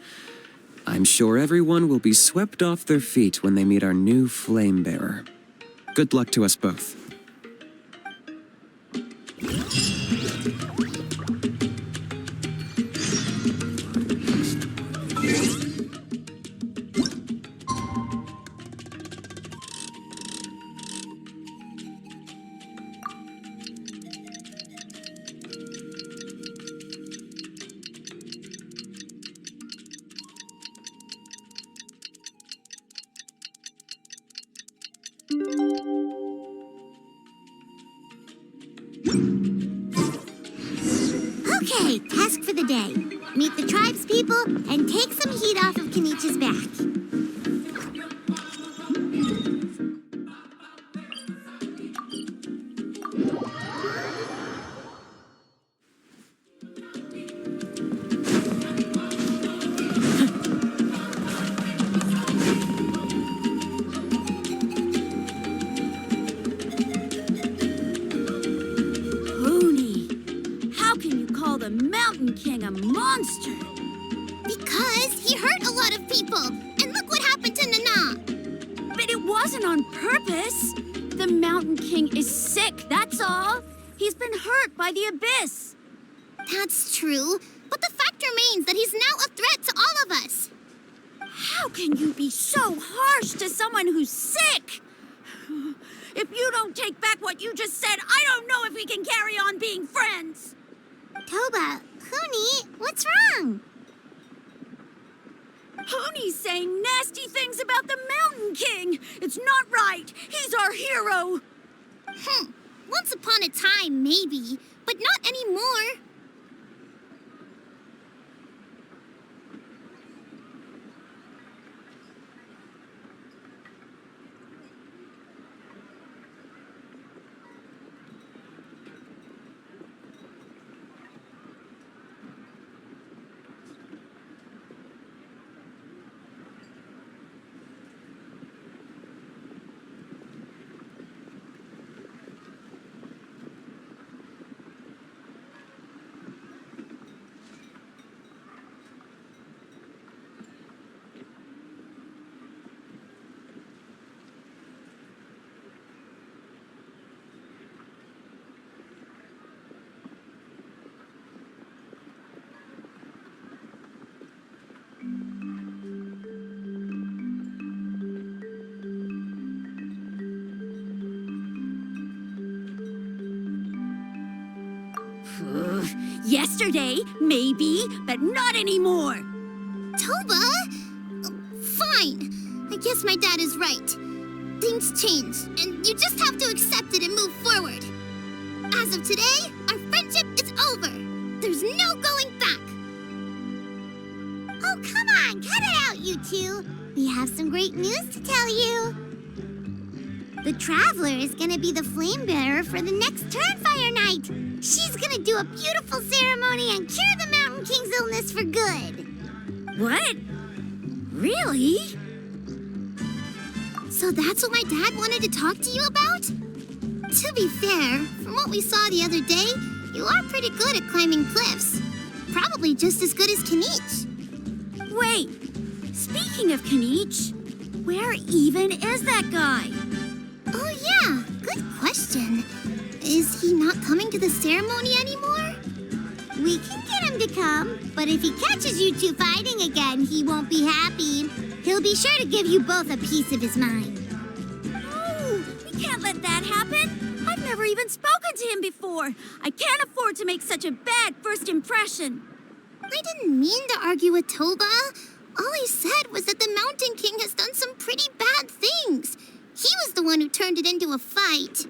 I'm sure everyone will be swept off their feet when they meet our new flame bearer. Good luck to us both. Okay, task for the day. Meet the tribespeople and take some heat off of Kenichi's back. Mountain King a monster? Because he hurt a lot of people. And look what happened to Nana. But it wasn't on purpose. The Mountain King is sick, that's all. He's been hurt by the abyss. That's true. But the fact remains that he's now a threat to all of us. How can you be so harsh to someone who's sick? If you don't take back what you just said, I don't know if we can carry on being friends. Toba, Huni, what's wrong? Huni's saying nasty things about the Mountain King. It's not right. He's our hero. Once upon a time, maybe, but not anymore. Yesterday, maybe, but not anymore. Toba? Fine. I guess my dad is right. Things change, and you just have to accept it and move forward. As of today, our friendship is over. There's no going back. Oh, come on, cut it out, you two. We have some great news to tell you. The Traveler is gonna be the flame bearer for the next Turnfire Night. She's gonna do a beautiful ceremony and cure the Mountain King's illness for good. What? Really? So that's what my dad wanted to talk to you about? To be fair, from what we saw the other day, you are pretty good at climbing cliffs. Probably just as good as Kanich. Wait, speaking of Kanich, where even is that guy? Oh yeah, good question. Is he not coming to the ceremony anymore? We can get him to come, but if he catches you two fighting again, he won't be happy. He'll be sure to give you both a piece of his mind. Oh, we can't let that happen. I've never even spoken to him before. I can't afford to make such a bad first impression. I didn't mean to argue with Toba. All I said was that the Mountain King has done some pretty bad things. He was the one who turned it into a fight.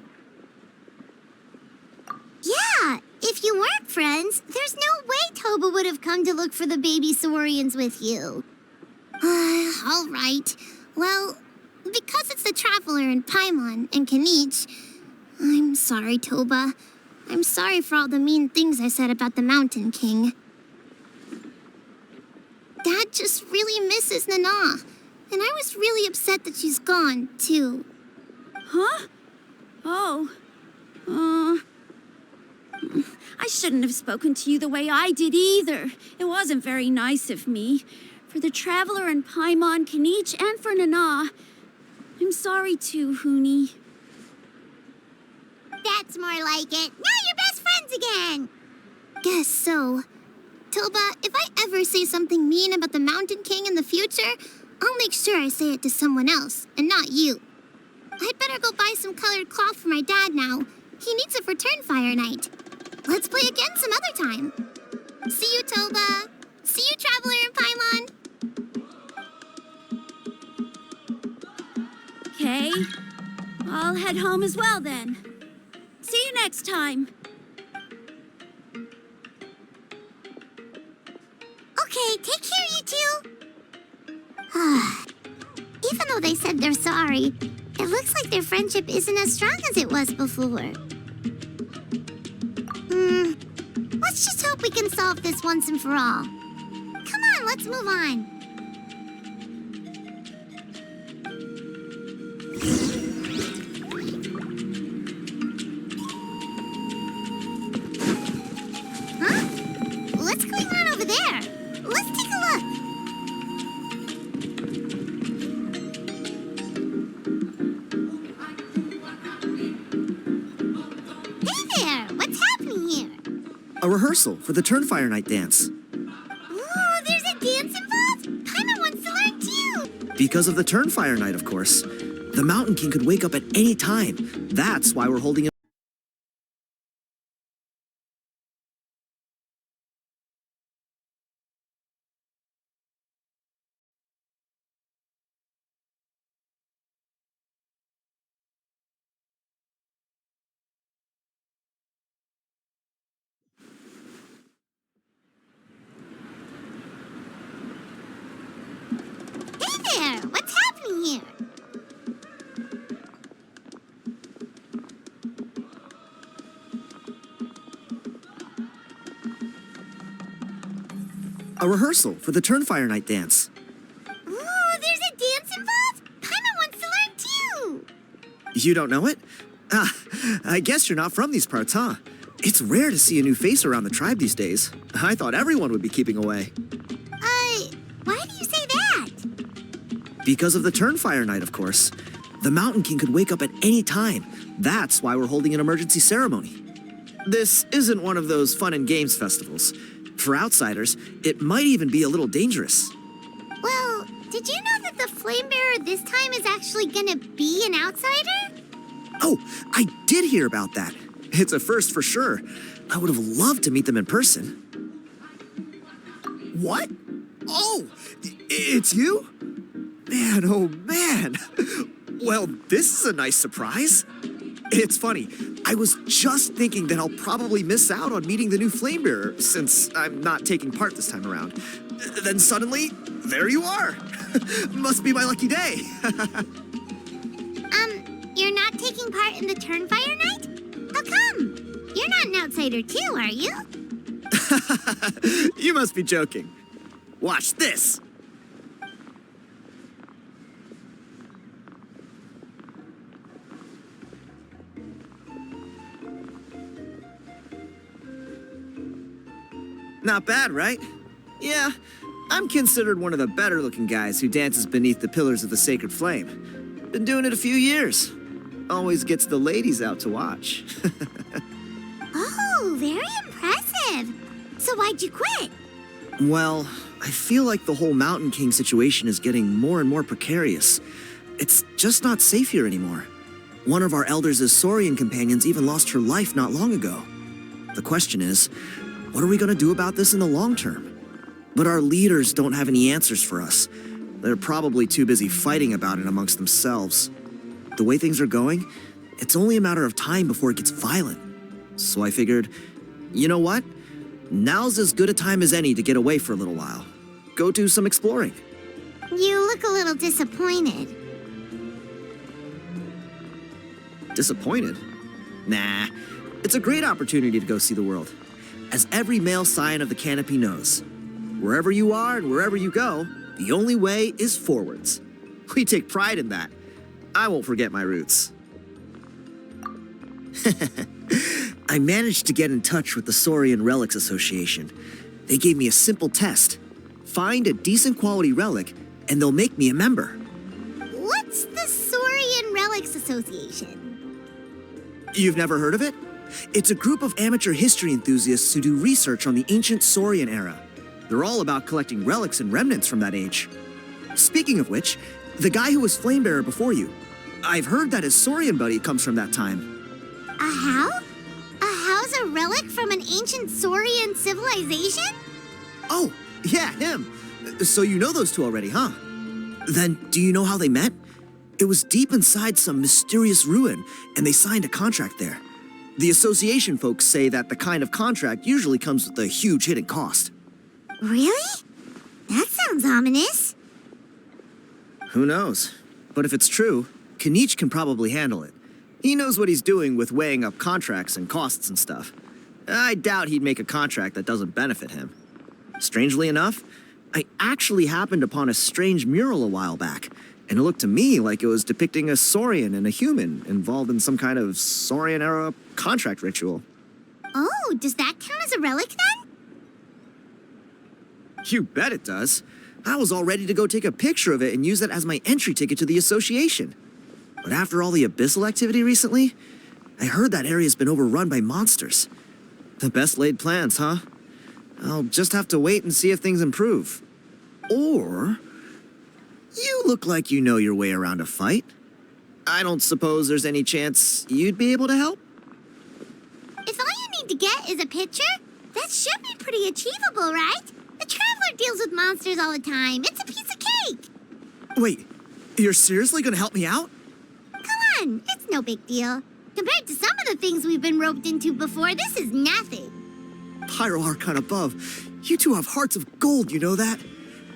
Yeah, if you weren't friends, there's no way Toba would have come to look for the baby Saurians with you. All right. Well, because it's the Traveler and Paimon and Kanich, I'm sorry, Toba. I'm sorry for all the mean things I said about the Mountain King. Dad just really misses Nana. And I was really upset that she's gone, too. Huh? Oh. I shouldn't have spoken to you the way I did either. It wasn't very nice of me. For the Traveler and Paimon, Kanich, and for Nana. I'm sorry too, Huni. That's more like it. Now you're best friends again. Guess so. Toba, if I ever say something mean about the Mountain King in the future, I'll make sure I say it to someone else, and not you. I'd better go buy some colored cloth for my dad now. He needs it for Turnfire Night. Let's play again some other time. See you, Toba. See you, Traveler and Paimon. Okay. I'll head home as well then. See you next time. Okay, take care, you two. Even though they said they're sorry, it looks like their friendship isn't as strong as it was before. Let's just hope we can solve this once and for all. Come on, let's move on. Huh? rehearsal for the Turnfire Night dance. Ooh, there's a dance involved? Paimon wants to learn too. Because of the Turnfire Night, of course. The Mountain King could wake up at any time. That's why we're holding it. Hey there, what's happening here? A rehearsal for the Turnfire Night dance. Ooh, there's a dance involved? Paimon wants to learn too. You don't know it? Ah, I guess you're not from these parts, huh? It's rare to see a new face around the tribe these days. I thought everyone would be keeping away. Why do you say that? Because of the Turnfire Night, of course. The Mountain King could wake up at any time. That's why we're holding an emergency ceremony. This isn't one of those fun and games festivals. For outsiders, it might even be a little dangerous. Well, did you know that the Flame Bearer this time is actually gonna be an outsider? Oh, I did hear about that. It's a first for sure. I would have loved to meet them in person. What? Oh, it's you? Man, oh man. Well, this is a nice surprise. It's funny, I was just thinking that I'll probably miss out on meeting the new Flame Bearer since I'm not taking part this time around. Then suddenly, there you are. Must be my lucky day. You're not taking part in the Turnfire Night? How come? You're not an outsider too, are you? You must be joking. Watch this. Not bad, right? Yeah, I'm considered one of the better looking guys who dances beneath the pillars of the sacred flame. Been doing it a few years. Always gets the ladies out to watch. Oh, very impressive. So why'd you quit? Well, I feel like the whole Mountain King situation is getting more and more precarious. It's just not safe here anymore. One of our elders' Saurian companions even lost her life not long ago. The question is, what are we going to do about this in the long term? But our leaders don't have any answers for us. They're probably too busy fighting about it amongst themselves. The way things are going, it's only a matter of time before it gets violent. So I figured, you know what? Now's as good a time as any to get away for a little while. Go do some exploring. You look a little disappointed. Disappointed? Nah, it's a great opportunity to go see the world. As every male scion of the canopy knows, wherever you are and wherever you go, the only way is forwards. We take pride in that. I won't forget my roots. I managed to get in touch with the Saurian Relics Association. They gave me a simple test. Find a decent quality relic, and they'll make me a member. What's the Saurian Relics Association? You've never heard of it? It's a group of amateur history enthusiasts who do research on the ancient Saurian era. They're all about collecting relics and remnants from that age. Speaking of which, the guy who was Flamebearer before you, I've heard that his Saurian buddy comes from that time. A how? A how's a relic from an ancient Saurian civilization? Oh, yeah, him. So you know those two already, huh? Then do you know how they met? It was deep inside some mysterious ruin, and they signed a contract there. The association folks say that the kind of contract usually comes with a huge hidden cost. Really? That sounds ominous. Who knows? But if it's true, Kinich can probably handle it. He knows what he's doing with weighing up contracts and costs and stuff. I doubt he'd make a contract that doesn't benefit him. Strangely enough, I actually happened upon a strange mural a while back, and it looked to me like it was depicting a Saurian and a human involved in some kind of Saurian-era contract ritual. Oh, does that count as a relic then? You bet it does. I was all ready to go take a picture of it and use it as my entry ticket to the association. But after all the abyssal activity recently, I heard that area's been overrun by monsters. The best laid plans, huh? I'll just have to wait and see if things improve. Or... you look like you know your way around a fight. I don't suppose there's any chance you'd be able to help? If all you need to get is a picture, that should be pretty achievable, right? The Traveler deals with monsters all the time. It's a piece of cake. Wait, you're seriously gonna help me out? Come on, it's no big deal. Compared to some of the things we've been roped into before, this is nothing. Pyro Archon above, you two have hearts of gold, you know that?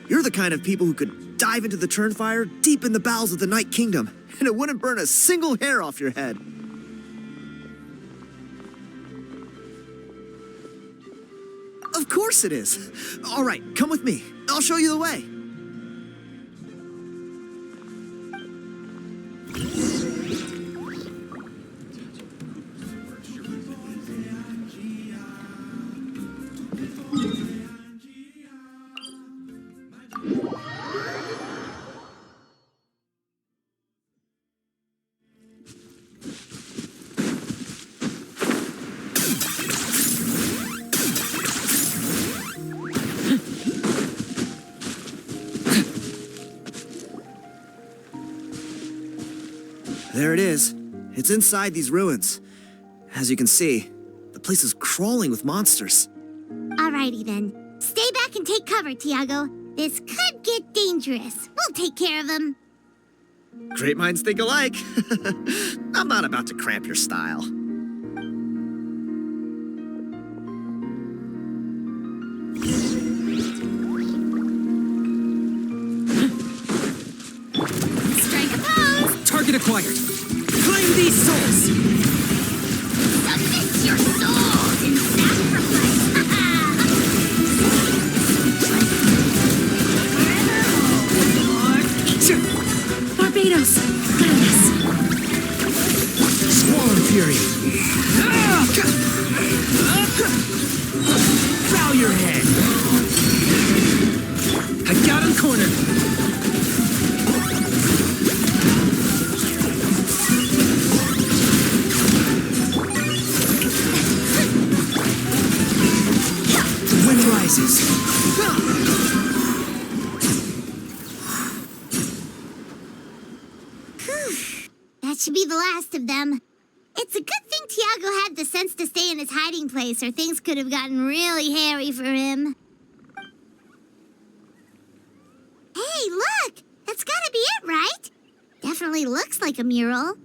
You're the kind of people who could dive into the Turnfire deep in the bowels of the Night Kingdom, and it wouldn't burn a single hair off your head. Of course it is. All right, come with me. I'll show you the way. There it is. It's inside these ruins. As you can see, the place is crawling with monsters. Alrighty then. Stay back and take cover, Tiago. This could get dangerous. We'll take care of them. Great minds think alike. I'm not about to cramp your style. Strike a pose! Target acquired. Claim these souls! Submit your souls in sacrifice! Barbados, goodness. Squall Fury! Bow your head! I got him cornered! The wind rises! That should be the last of them. It's a good thing Tiago had the sense to stay in his hiding place, or things could have gotten really hairy for him. Hey, look! That's gotta be it, right? Definitely looks like a mural.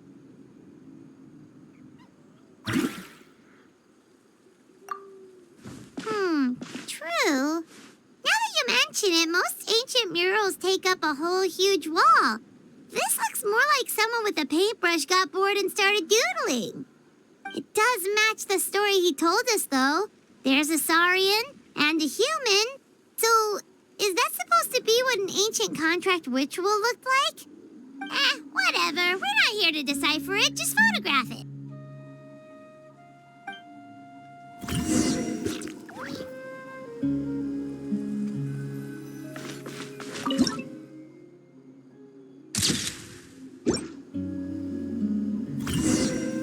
True. Now that you mention it, most ancient murals take up a whole huge wall. This looks more like someone with a paintbrush got bored and started doodling. It does match the story he told us, though. There's a Saurian and a human. So, is that supposed to be what an ancient contract ritual looked like? Whatever. We're not here to decipher it. Just photograph it.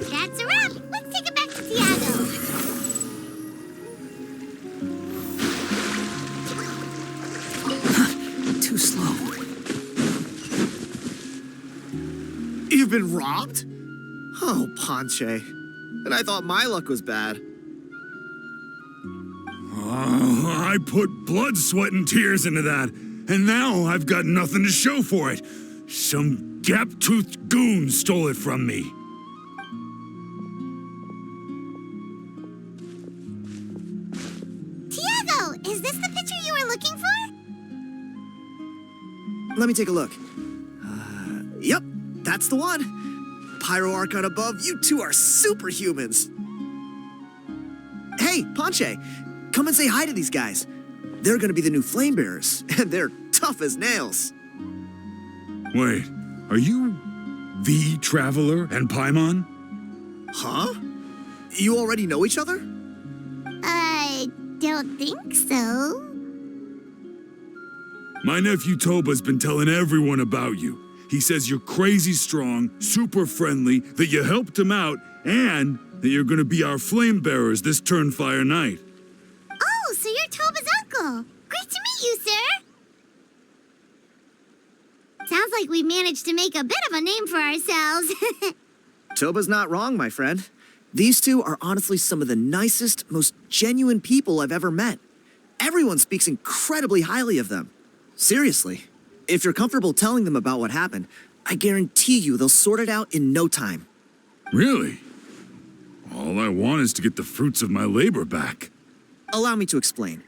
That's a wrap. Let's take it back to Tiago. Too slow. You've been robbed? Oh, Ponche. And I thought my luck was bad. I put blood, sweat, and tears into that, and now I've got nothing to show for it. Some gap-toothed goon stole it from me. Tiago, is this the picture you were looking for? Let me take a look. Yep, that's the one. Pyro Archon above, you two are superhumans. Hey, Ponche, come and say hi to these guys. They're gonna be the new flame bearers, and they're tough as nails. Wait, are you the Traveler and Paimon? Huh? You already know each other? I don't think so. My nephew Toba's been telling everyone about you. He says you're crazy strong, super friendly, that you helped him out, and that you're gonna be our flame bearers this Turnfire night. Oh, so you're Toba's uncle. Great to meet you, sir. Sounds like we managed to make a bit of a name for ourselves. Toba's not wrong, my friend. These two are honestly some of the nicest, most genuine people I've ever met. Everyone speaks incredibly highly of them. Seriously, if you're comfortable telling them about what happened, I guarantee you they'll sort it out in no time. Really? All I want is to get the fruits of my labor back. Allow me to explain.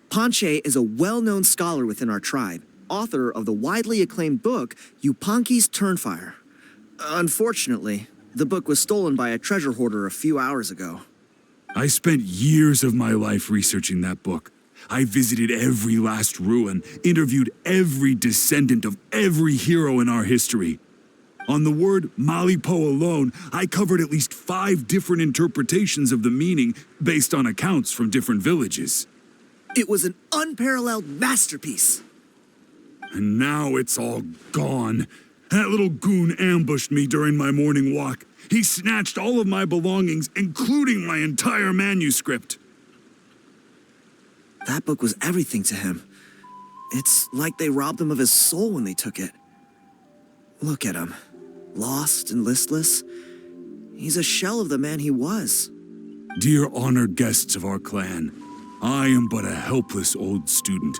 Panche is a well-known scholar within our tribe, author of the widely acclaimed book, Yupanqui's Turnfire. Unfortunately, the book was stolen by a treasure hoarder a few hours ago. I spent years of my life researching that book. I visited every last ruin, interviewed every descendant of every hero in our history. On the word Malipo alone, I covered at least 5 different interpretations of the meaning based on accounts from different villages. It was an unparalleled masterpiece. And now it's all gone. That little goon ambushed me during my morning walk. He snatched all of my belongings, including my entire manuscript. That book was everything to him. It's like they robbed him of his soul when they took it. Look at him. Lost and listless. He's a shell of the man he was. Dear honored guests of our clan, I am but a helpless old student.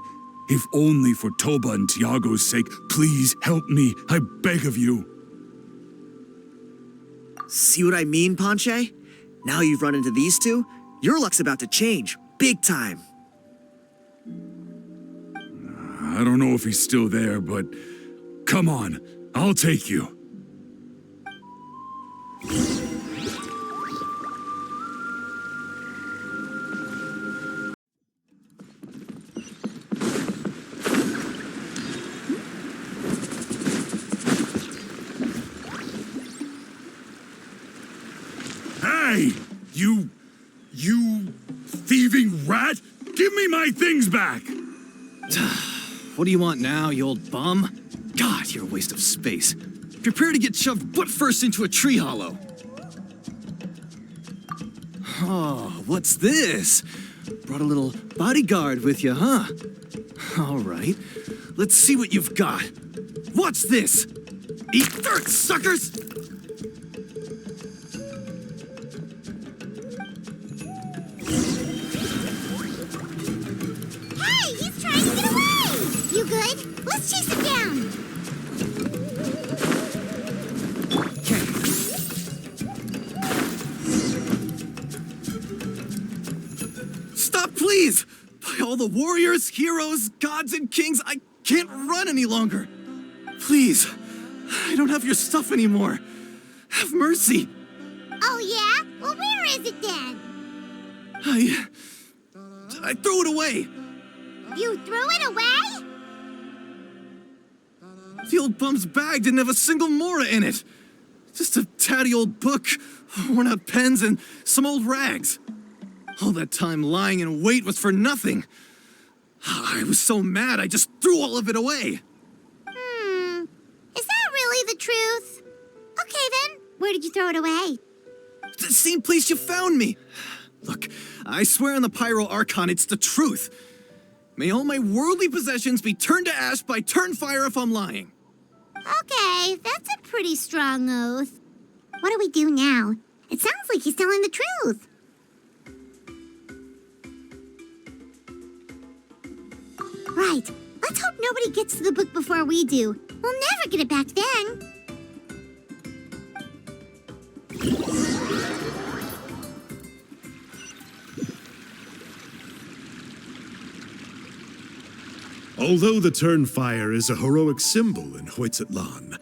If only for Toba and Tiago's sake, please help me, I beg of you. See what I mean, Panche? Now you've run into these two, your luck's about to change, big time. I don't know if he's still there, but come on, I'll take you. Hey! You thieving rat! Give me my things back! What do you want now, you old bum? God, you're a waste of space. Prepare to get shoved butt first into a tree hollow. Oh, what's this? Brought a little bodyguard with you, huh? All right, let's see what you've got. What's this? Eat dirt, suckers! Hey, he's trying to get away! You good? Let's chase him down. Stop, please! By all the warriors, heroes, gods, and kings, I can't run any longer. Please, I don't have your stuff anymore. Have mercy. Oh, yeah? Well, where is it then? I threw it away. You threw it away? The old bum's bag didn't have a single mora in it. Just a tatty old book, worn out pens, and some old rags. All that time lying in wait was for nothing. I was so mad, I just threw all of it away. Is that really the truth? Okay, then. Where did you throw it away? The same place you found me. Look, I swear on the Pyro Archon, it's the truth. May all my worldly possessions be turned to ash by Turnfire if I'm lying. Okay, that's a pretty strong oath. What do we do now? It sounds like he's telling the truth. Right. Let's hope nobody gets to the book before we do. We'll never get it back then. Although the Turnfire is a heroic symbol in Huitzatlan,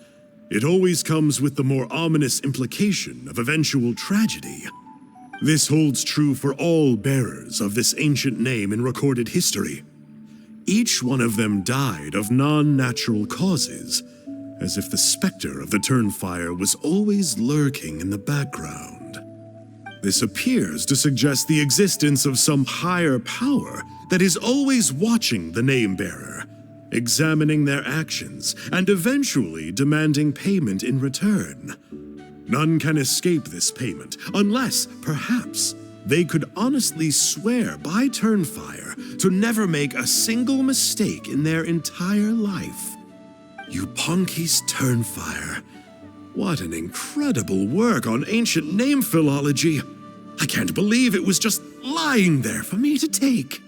it always comes with the more ominous implication of eventual tragedy. This holds true for all bearers of this ancient name in recorded history. Each one of them died of non-natural causes, as if the specter of the Turnfire was always lurking in the background. This appears to suggest the existence of some higher power that is always watching the name-bearer, examining their actions, and eventually demanding payment in return. None can escape this payment, unless, perhaps, they could honestly swear by Turnfire to never make a single mistake in their entire life. Yupanqui's Turnfire. What an incredible work on ancient name philology. I can't believe it was just lying there for me to take.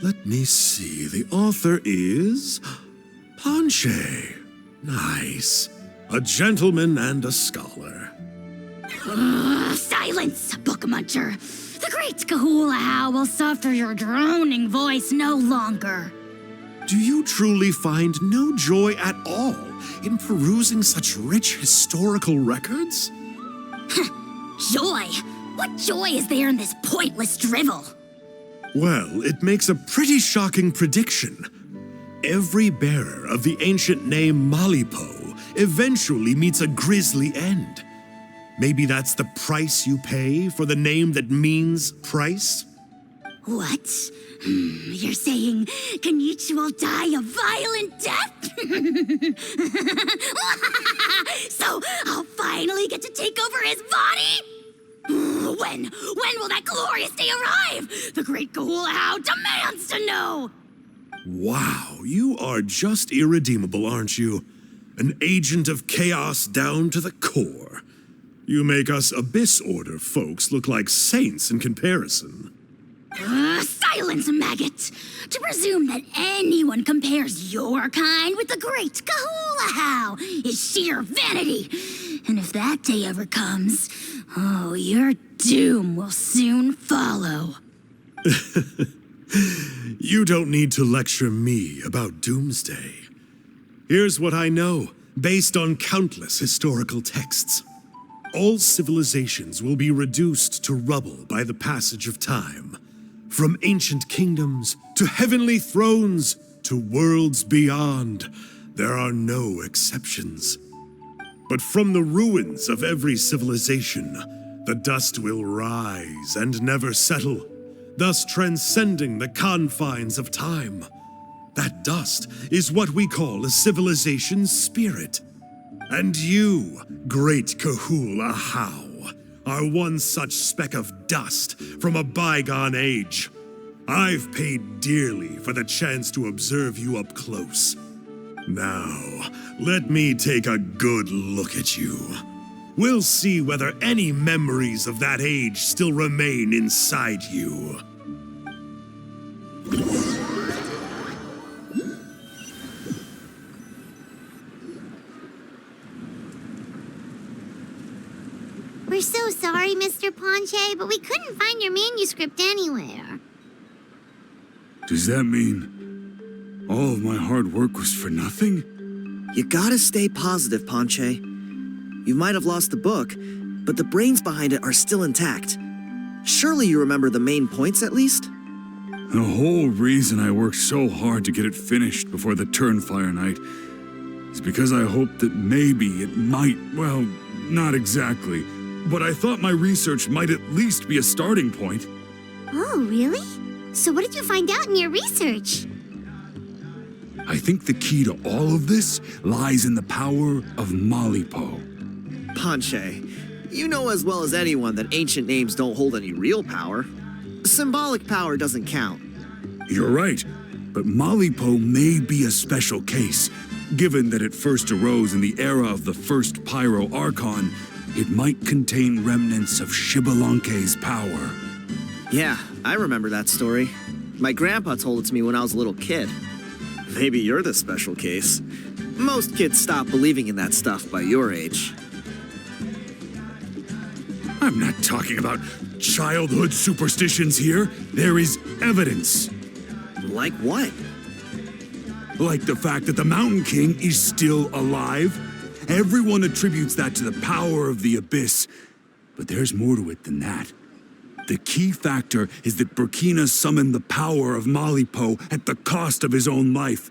Let me see, the author is Ponche. Nice. A gentleman and a scholar. Silence, book muncher. The great Kahulahow will suffer your droning voice no longer. Do you truly find no joy at all in perusing such rich historical records? Joy? What joy is there in this pointless drivel? Well, it makes a pretty shocking prediction. Every bearer of the ancient name Malipo eventually meets a grisly end. Maybe that's the price you pay for the name that means price? What? You're saying Kenichi will die a violent death? So I'll finally get to take over his body? When will that glorious day arrive? The great Kahulahow demands to know! Wow, you are just irredeemable, aren't you? An agent of chaos down to the core. You make us Abyss Order folks look like saints in comparison. Silence, maggot! To presume that anyone compares your kind with the great Kahulahow is sheer vanity. And if that day ever comes, oh, your doom will soon follow. You don't need to lecture me about doomsday. Here's what I know, based on countless historical texts. All civilizations will be reduced to rubble by the passage of time. From ancient kingdoms to heavenly thrones to worlds beyond, there are no exceptions. But from the ruins of every civilization, the dust will rise and never settle, thus transcending the confines of time. That dust is what we call a civilization's spirit. And you, great Kahulahow, are one such speck of dust from a bygone age. I've paid dearly for the chance to observe you up close. Now, let me take a good look at you. We'll see whether any memories of that age still remain inside you. We're so sorry, Mr. Ponche, but we couldn't find your manuscript anywhere. Does that mean all of my hard work was for nothing? You gotta stay positive, Ponche. You might have lost the book, but the brains behind it are still intact. Surely you remember the main points at least? The whole reason I worked so hard to get it finished before the Turnfire night is because I hoped that maybe it might, well, not exactly, but I thought my research might at least be a starting point. Oh, really? So what did you find out in your research? I think the key to all of this lies in the power of Malipo. Ponche, you know as well as anyone that ancient names don't hold any real power. Symbolic power doesn't count. You're right, but Malipo may be a special case. Given that it first arose in the era of the first Pyro Archon, it might contain remnants of Xbalanque's power. Yeah, I remember that story. My grandpa told it to me when I was a little kid. Maybe you're the special case. Most kids stop believing in that stuff by your age. I'm not talking about childhood superstitions here. There is evidence. Like what? Like the fact that the Mountain King is still alive. Everyone attributes that to the power of the Abyss. But there's more to it than that. The key factor is that Burkina summoned the power of Malipo at the cost of his own life.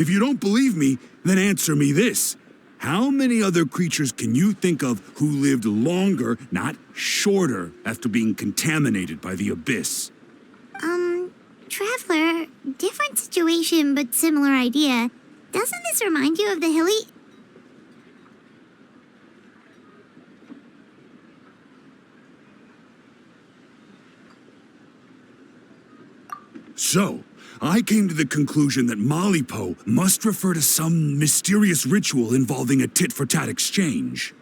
If you don't believe me, then answer me this. How many other creatures can you think of who lived longer, not shorter, after being contaminated by the Abyss? Traveler, different situation but similar idea. Doesn't this remind you of the hilly... So, I came to the conclusion that Malipo must refer to some mysterious ritual involving a tit-for-tat exchange.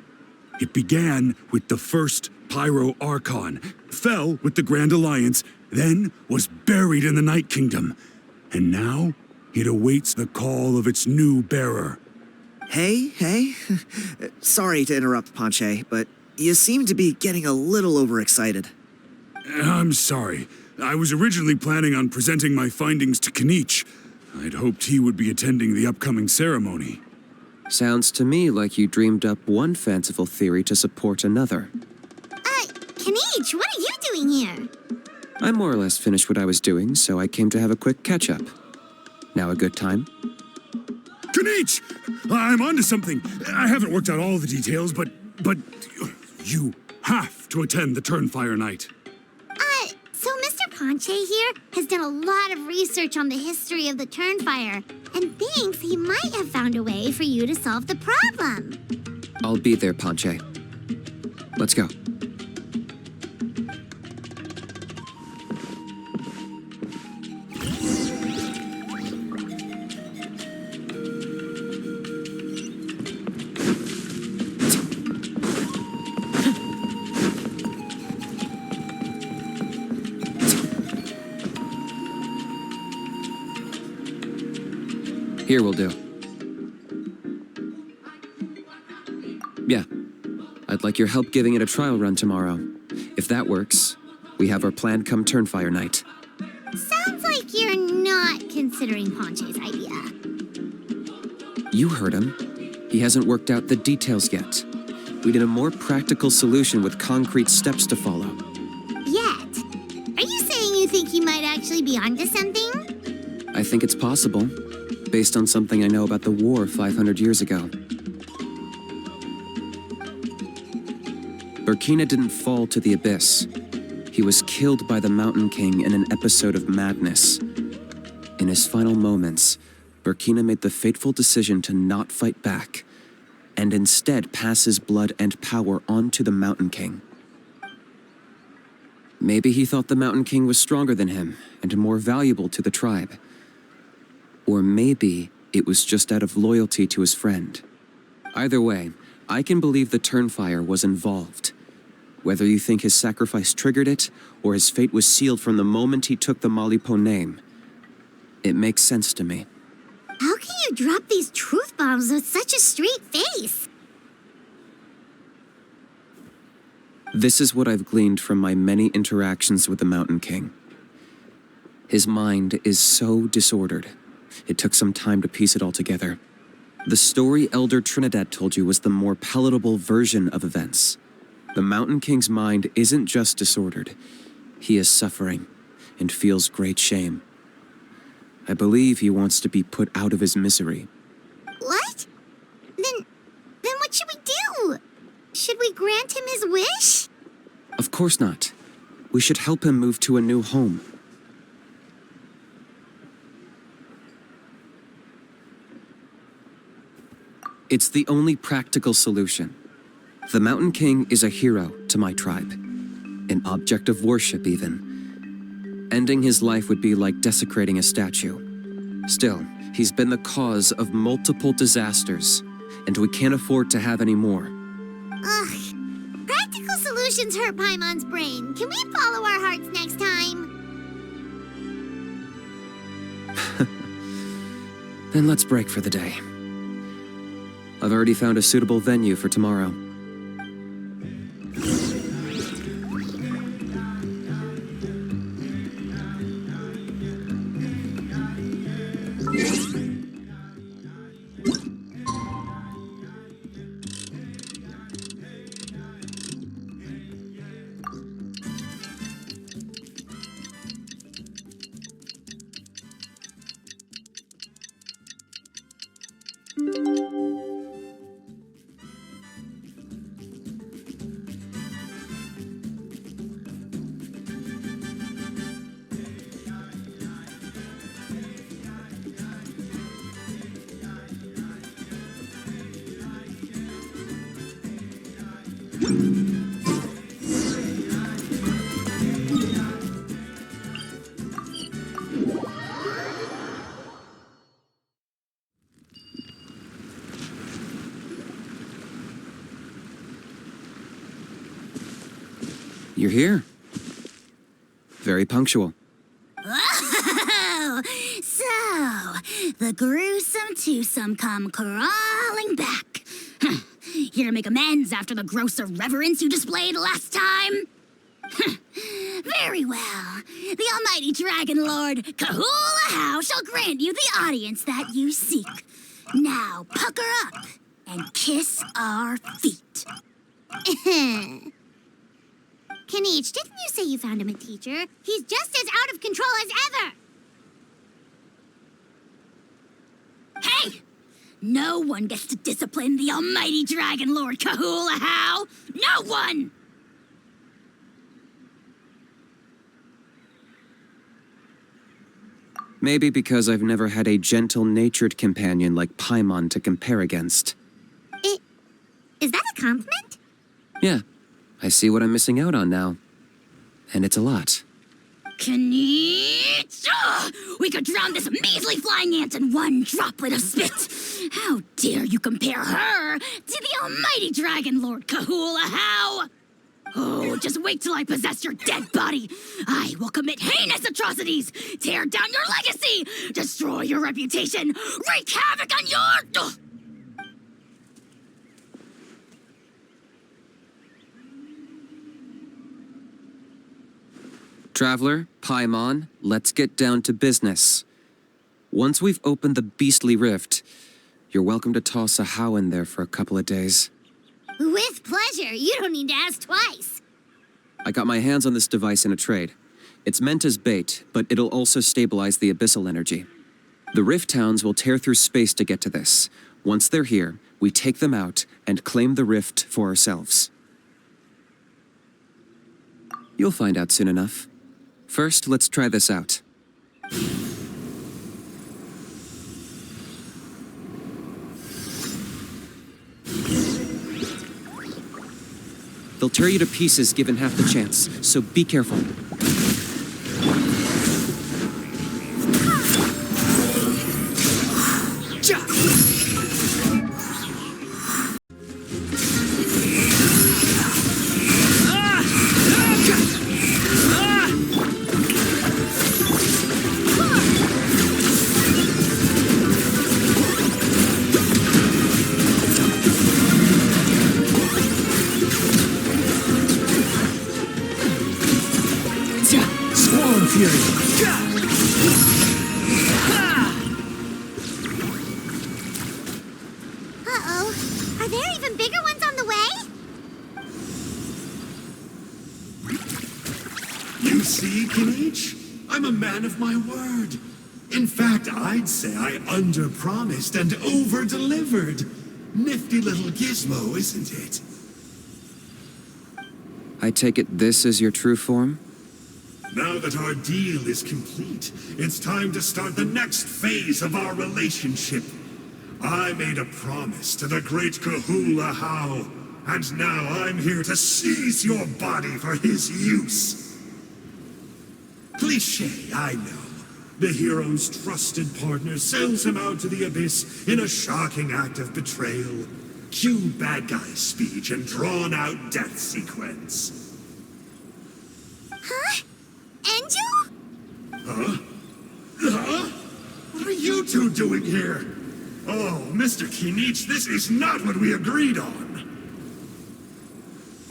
It began with the first Pyro Archon, fell with the Grand Alliance, then was buried in the Night Kingdom. And now, it awaits the call of its new bearer. Hey. Sorry to interrupt, Ponche, but you seem to be getting a little overexcited. I'm sorry. I was originally planning on presenting my findings to Kinich. I'd hoped he would be attending the upcoming ceremony. Sounds to me like you dreamed up one fanciful theory to support another. Kinich, what are you doing here? I more or less finished what I was doing, so I came to have a quick catch-up. Now a good time? Kinich! I'm onto something. I haven't worked out all the details, but you have to attend the Turnfire Night. So Mr. Ponche here has done a lot of research on the history of the Turnfire and thinks he might have found a way for you to solve the problem. I'll be there, Ponche. Let's go. Here will do. Yeah. I'd like your help giving it a trial run tomorrow. If that works, we have our plan come Turnfire Night. Sounds like you're not considering Ponche's idea. You heard him. He hasn't worked out the details yet. We need a more practical solution with concrete steps to follow. Yet? Are you saying you think he might actually be onto something? I think it's possible, based on something I know about the war 500 years ago. Burkina didn't fall to the abyss. He was killed by the Mountain King in an episode of madness. In his final moments, Burkina made the fateful decision to not fight back, and instead pass his blood and power on to the Mountain King. Maybe he thought the Mountain King was stronger than him and more valuable to the tribe. Or maybe it was just out of loyalty to his friend. Either way, I can believe the Turnfire was involved. Whether you think his sacrifice triggered it, or his fate was sealed from the moment he took the Malipo name, it makes sense to me. How can you drop these truth bombs with such a straight face? This is what I've gleaned from my many interactions with the Mountain King. His mind is so disordered. It took some time to piece it all together. The story Elder Trinidad told you was the more palatable version of events. The Mountain King's mind isn't just disordered. He is suffering and feels great shame. I believe he wants to be put out of his misery. What? Then what should we do? Should we grant him his wish? Of course not. We should help him move to a new home. It's the only practical solution. The Mountain King is a hero to my tribe. An object of worship, even. Ending his life would be like desecrating a statue. Still, he's been the cause of multiple disasters, and we can't afford to have any more. Ugh. Practical solutions hurt Paimon's brain. Can we follow our hearts next time? Then let's break for the day. I've already found a suitable venue for tomorrow. You're here. Very punctual. Oh, so the gruesome twosome come crawling back. Here to make amends after the gross irreverence you displayed last time? Very well. The almighty Dragon Lord Kahula How shall grant you the audience that you seek. Now pucker up and kiss our feet. Kinich, didn't you say you found him a teacher? He's just as out of control as ever! Hey! No one gets to discipline the almighty Dragon Lord Kahula How! No one! Maybe because I've never had a gentle-natured companion like Paimon to compare against. Is that a compliment? Yeah, I see what I'm missing out on now. And it's a lot. Kinich! We could drown this measly flying ant in one droplet of spit! How dare you compare her to the almighty Dragon Lord Kahula How! Oh, just wait till I possess your dead body! I will commit heinous atrocities! Tear down your legacy! Destroy your reputation! Wreak havoc on your... Traveler, Paimon, let's get down to business. Once we've opened the beastly rift, you're welcome to toss a How in there for a couple of days. With pleasure. You don't need to ask twice. I got my hands on this device in a trade. It's meant as bait, but it'll also stabilize the abyssal energy. The rift towns will tear through space to get to this. Once they're here, we take them out and claim the rift for ourselves. You'll find out soon enough. First, let's try this out. They'll tear you to pieces given half the chance, so be careful. Uh-oh. Are there even bigger ones on the way? You see, Kinich? I'm a man of my word. In fact, I'd say I under-promised and over-delivered. Nifty little gizmo, isn't it? I take it this is your true form? Now that our deal is complete, it's time to start the next phase of our relationship. I made a promise to the great Kahula How, and now I'm here to seize your body for his use. Cliché, I know. The hero's trusted partner sells him out to the abyss in a shocking act of betrayal. Cue bad guy speech and drawn-out death sequence. Huh? Angel? Huh? Huh? What are you two doing here? Oh, Mr. Kinich, this is not what we agreed on.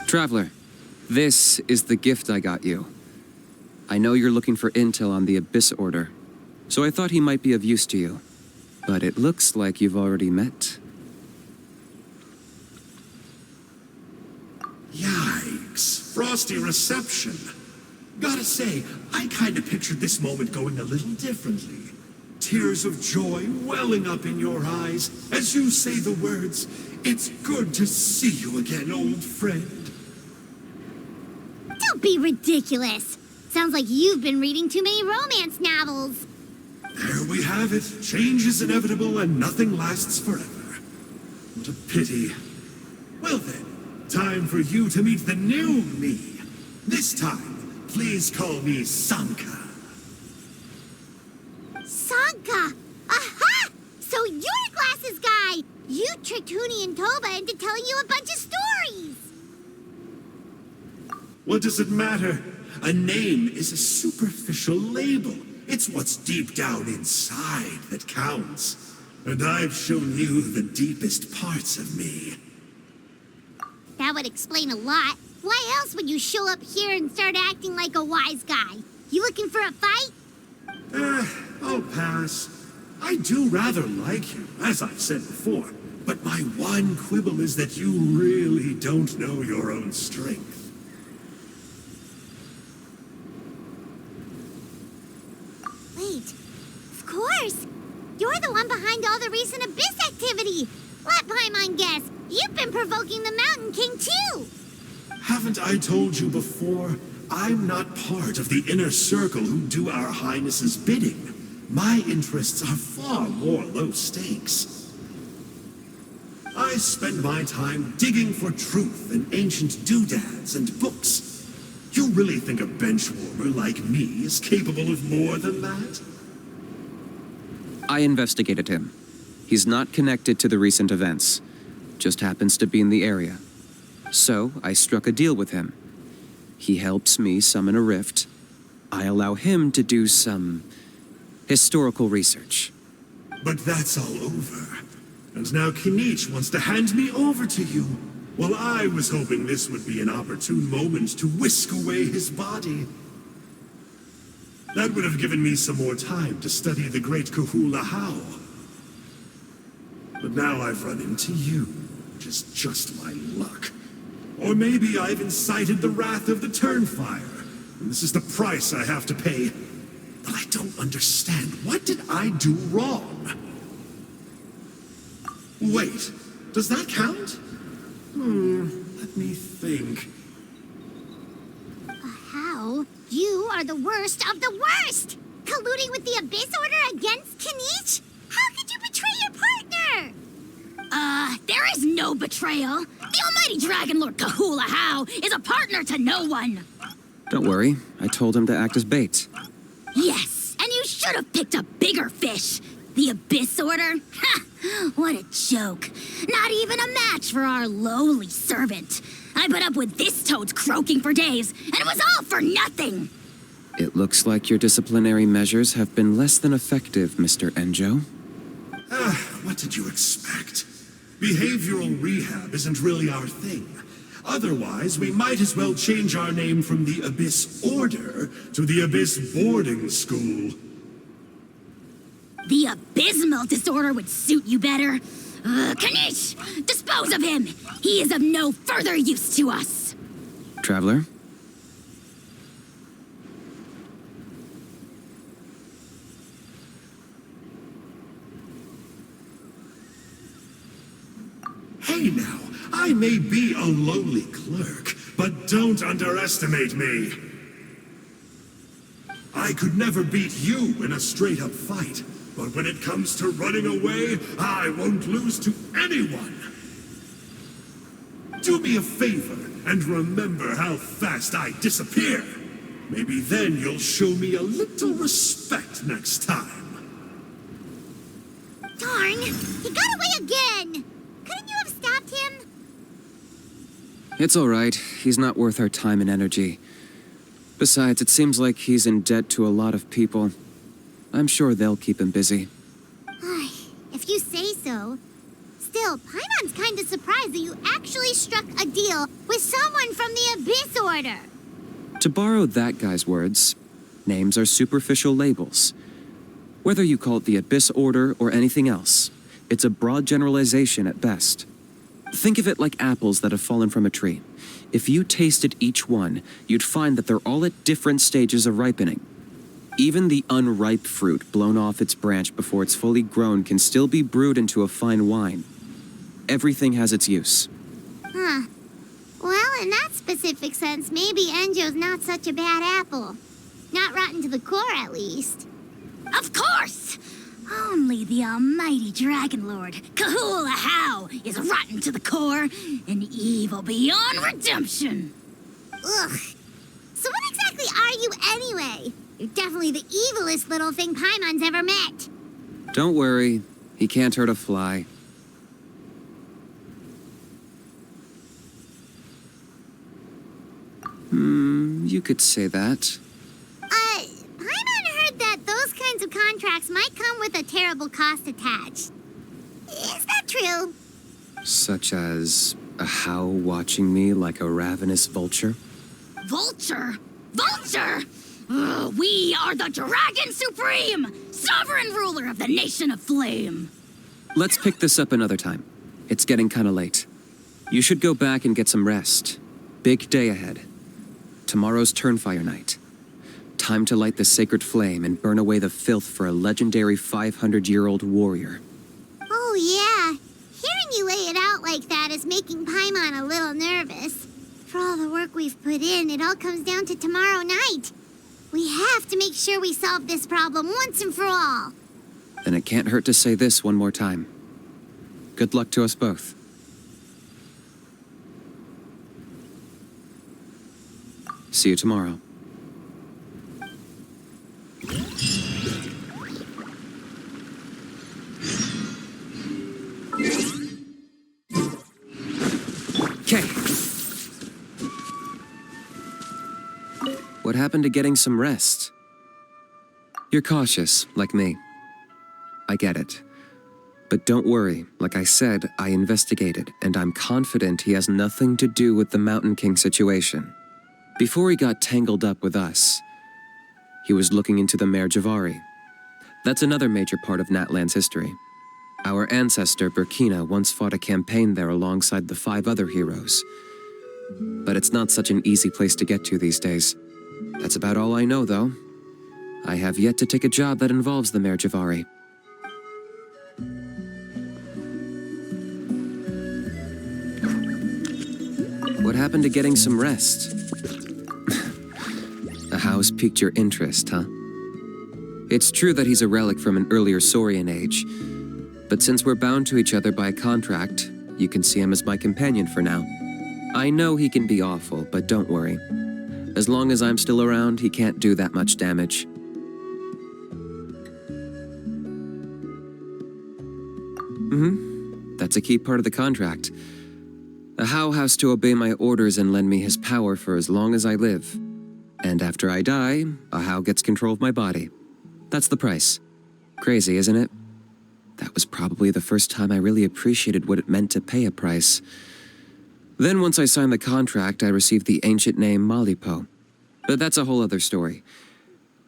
Traveler, this is the gift I got you. I know you're looking for intel on the Abyss Order, so I thought he might be of use to you. But it looks like you've already met. Yikes. Frosty reception. Gotta say, I kinda pictured this moment going a little differently. Tears of joy welling up in your eyes as you say the words, "It's good to see you again, old friend." Don't be ridiculous. Sounds like you've been reading too many romance novels. There we have it. Change is inevitable and nothing lasts forever. What a pity. Well then, time for you to meet the new me. This time, please call me Sanka. Sanka! Aha! So you're Glasses Guy! You tricked Huni and Toba into telling you a bunch of stories! What does it matter? A name is a superficial label. It's what's deep down inside that counts. And I've shown you the deepest parts of me. That would explain a lot. Why else would you show up here and start acting like a wise guy? You looking for a fight? I'll pass. I do rather like you, as I've said before. But my one quibble is that you really don't know your own strength. Wait, of course! You're the one behind all the recent Abyss activity! Let Paimon guess, you've been provoking the Mountain King too! Haven't I told you before? I'm not part of the inner circle who do our Highness's bidding. My interests are far more low stakes. I spend my time digging for truth in ancient doodads and books. You really think a benchwarmer like me is capable of more than that? I investigated him. He's not connected to the recent events. Just happens to be in the area. So, I struck a deal with him. He helps me summon a rift. I allow him to do some historical research. But that's all over. And now Kinich wants to hand me over to you. Well, I was hoping this would be an opportune moment to whisk away his body. That would have given me some more time to study the great Kahula How. But now I've run into you, which is just my luck. Or maybe I've incited the wrath of the Turnfire, and this is the price I have to pay. But I don't understand. What did I do wrong? Wait, does that count? Let me think. How? You are the worst of the worst! Colluding with the Abyss Order against Kinich? How could you betray your partner? There is no betrayal. The almighty Dragon Lord Kahula How is a partner to no one. Don't worry, I told him to act as bait. Yes, and you should have picked a bigger fish. The Abyss Order? Ha! What a joke. Not even a match for our lowly servant. I put up with this toad's croaking for days, and it was all for nothing. It looks like your disciplinary measures have been less than effective, Mr. Enjo. What did you expect? Behavioral rehab isn't really our thing. Otherwise, we might as well change our name from the Abyss Order to the Abyss Boarding School. The abysmal disorder would suit you better. Kinich, dispose of him. He is of no further use to us. Traveler? Hey now, I may be a lowly clerk, but don't underestimate me. I could never beat you in a straight-up fight, but when it comes to running away, I won't lose to anyone. Do me a favor and remember how fast I disappear. Maybe then you'll show me a little respect next time. Darn! He got away again! Couldn't you have stopped him? It's all right. He's not worth our time and energy. Besides, it seems like he's in debt to a lot of people. I'm sure they'll keep him busy. If you say so. Still, Paimon's kinda surprised that you actually struck a deal with someone from the Abyss Order. To borrow that guy's words, names are superficial labels. Whether you call it the Abyss Order or anything else, it's a broad generalization at best. Think of it like apples that have fallen from a tree. If you tasted each one, you'd find that they're all at different stages of ripening. Even the unripe fruit blown off its branch before it's fully grown can still be brewed into a fine wine. Everything has its use. Huh. Well, in that specific sense, maybe Enjo's not such a bad apple. Not rotten to the core, at least. Of course! Only the almighty Dragon Lord, Kahula How, is rotten to the core and evil beyond redemption. Ugh. So what exactly are you anyway? You're definitely the evilest little thing Paimon's ever met. Don't worry, he can't hurt a fly. You could say that. Paimon heard that those kinds of contracts might come with a terrible cost attached. Is that true? Such as a How watching me like a ravenous vulture? Vulture? Vulture! We are the Dragon Supreme, sovereign ruler of the Nation of Flame. Let's pick this up another time. It's getting kinda late. You should go back and get some rest. Big day ahead. Tomorrow's Turnfire Night. Time to light the sacred flame and burn away the filth for a legendary 500-year-old warrior. Oh, yeah. Hearing you lay it out like that is making Paimon a little nervous. For all the work we've put in, it all comes down to tomorrow night. We have to make sure we solve this problem once and for all. Then it can't hurt to say this one more time. Good luck to us both. See you tomorrow. Okay. What happened to getting some rest? You're cautious, like me. I get it. But don't worry, like I said, I investigated, and I'm confident he has nothing to do with the Mountain King situation. Before he got tangled up with us, he was looking into the Mare Javari. That's another major part of Natlan's history. Our ancestor, Burkina, once fought a campaign there alongside the 5 other heroes. But it's not such an easy place to get to these days. That's about all I know, though. I have yet to take a job that involves the Mare Javari. What happened to getting some rest? A house piqued your interest, huh? It's true that he's a relic from an earlier Saurian age, but since we're bound to each other by contract, you can see him as my companion for now. I know he can be awful, but don't worry. As long as I'm still around, he can't do that much damage. That's a key part of the contract. A How has to obey my orders and lend me his power for as long as I live. And after I die, a How gets control of my body. That's the price. Crazy, isn't it? That was probably the first time I really appreciated what it meant to pay a price. Then once I signed the contract, I received the ancient name Malipo. But that's a whole other story.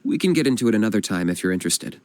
We can get into it another time if you're interested.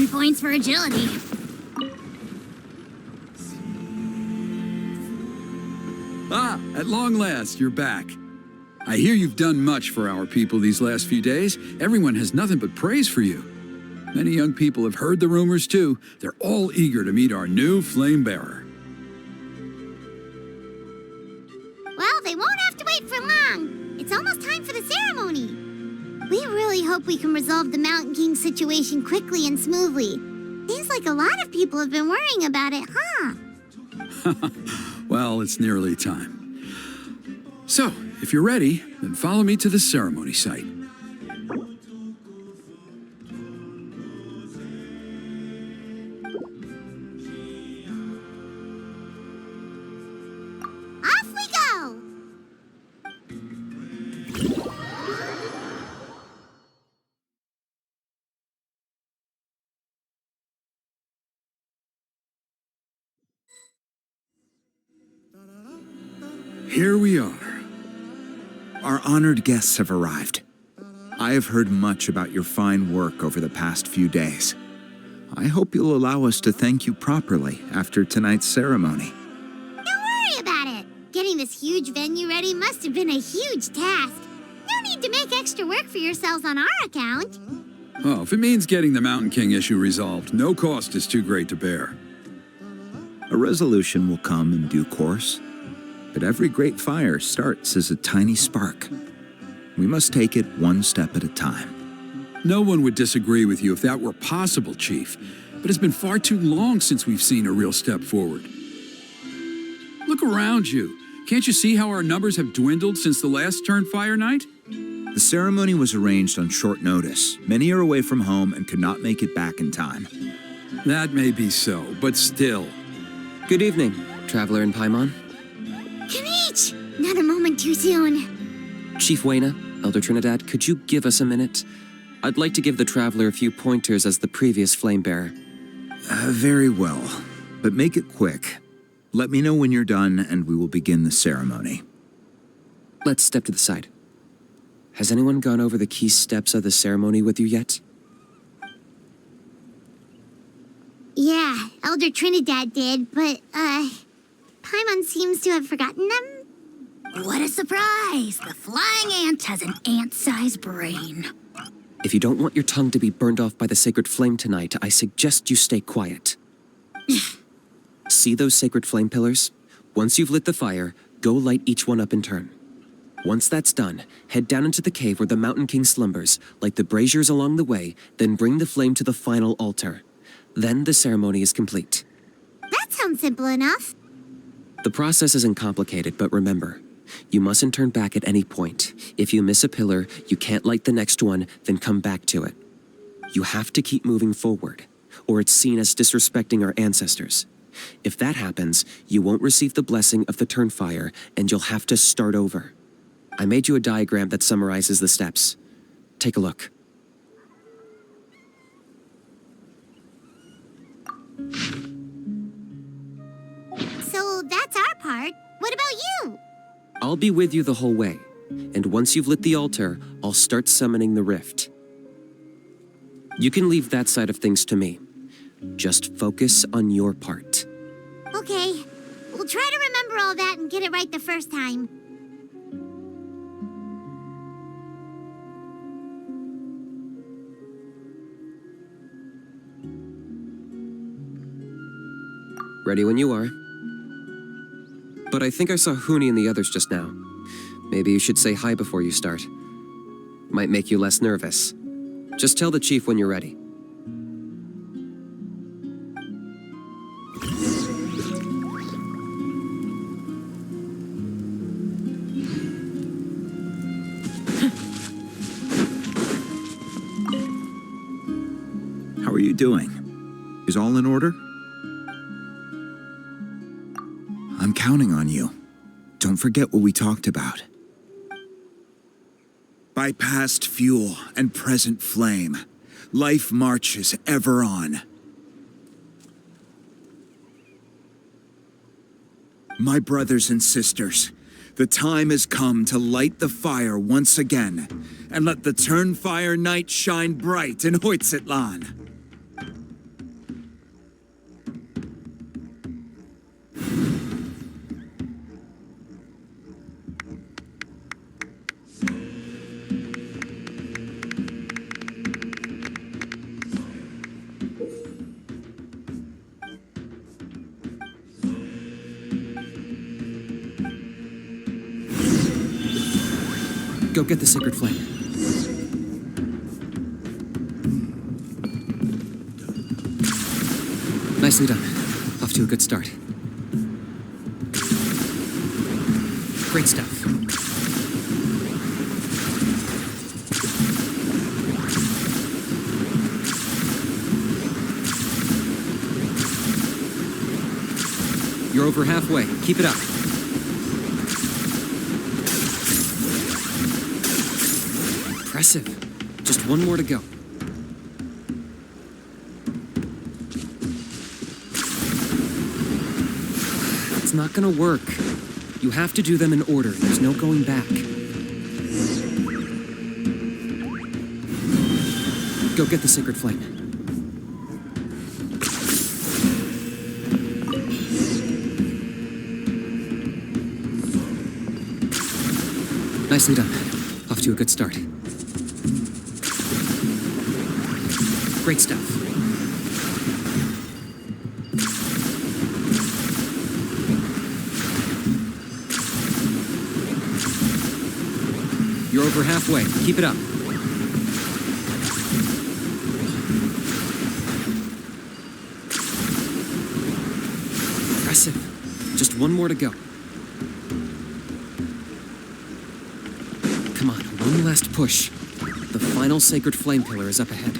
Points for agility. Ah, at long last, you're back. I hear you've done much for our people these last few days. Everyone has nothing but praise for you. Many young people have heard the rumors too. They're all eager to meet our new flame bearer. Well, they won't have to wait for long. It's almost time for the ceremony. We really hope we can resolve the Mountain King situation quickly and smoothly. Seems like a lot of people have been worrying about it, huh? Well, it's nearly time. So, if you're ready, then follow me to the ceremony site. Off we go! Here we are. Our honored guests have arrived. I have heard much about your fine work over the past few days. I hope you'll allow us to thank you properly after tonight's ceremony. Don't worry this huge venue ready must have been a huge task. No need to make extra work for yourselves on our account. Oh, if it means getting the Mountain King issue resolved, no cost is too great to bear. A resolution will come in due course, but every great fire starts as a tiny spark. We must take it one step at a time. No one would disagree with you if that were possible, Chief, but it's been far too long since we've seen a real step forward. Look around you. Can't you see how our numbers have dwindled since the last Turnfire night? The ceremony was arranged on short notice. Many are away from home and could not make it back in time. That may be so, but still. Good evening, Traveler in Paimon. Kinich! Not a moment too soon. Chief Wayna, Elder Trinidad, could you give us a minute? I'd like to give the Traveler a few pointers as the previous Flamebearer. Very well, but make it quick. Let me know when you're done and we will begin the ceremony. Let's step to the side. Has anyone gone over the key steps of the ceremony with you yet? Yeah, Elder Trinidad did, but, Paimon seems to have forgotten them. What a surprise! The flying ant has an ant-sized brain. If you don't want your tongue to be burned off by the sacred flame tonight, I suggest you stay quiet. See those sacred flame pillars? Once you've lit the fire, go light each one up in turn. Once that's done, head down into the cave where the Mountain King slumbers, light the braziers along the way, then bring the flame to the final altar. Then the ceremony is complete. That sounds simple enough. The process isn't complicated, but remember, you mustn't turn back at any point. If you miss a pillar, you can't light the next one, then come back to it. You have to keep moving forward, or it's seen as disrespecting our ancestors. If that happens, you won't receive the blessing of the Turnfire, and you'll have to start over. I made you a diagram that summarizes the steps. Take a look. So that's our part. What about you? I'll be with you the whole way, and once you've lit the altar, I'll start summoning the rift. You can leave that side of things to me. Just focus on your part. Okay, we'll try to remember all that and get it right the first time. Ready when you are. But I think I saw Huni and the others just now. Maybe you should say hi before you start. Might make you less nervous. Just tell the chief when you're ready. How are you doing? Is all in order? I'm counting on you. Don't forget what we talked about. By past fuel and present flame, life marches ever on. My brothers and sisters, the time has come to light the fire once again, and let the Turnfire night shine bright in Hoytzitlan. Go get the sacred flame. Nicely done. Off to a good start. Great stuff. You're over halfway. Keep it up. Impressive. Just one more to go. It's not gonna work. You have to do them in order. There's no going back. Go get the sacred flame. Nicely done. Off to a good start. Great stuff. You're over halfway. Keep it up. Impressive. Just one more to go. Come on, one last push. The final sacred flame pillar is up ahead.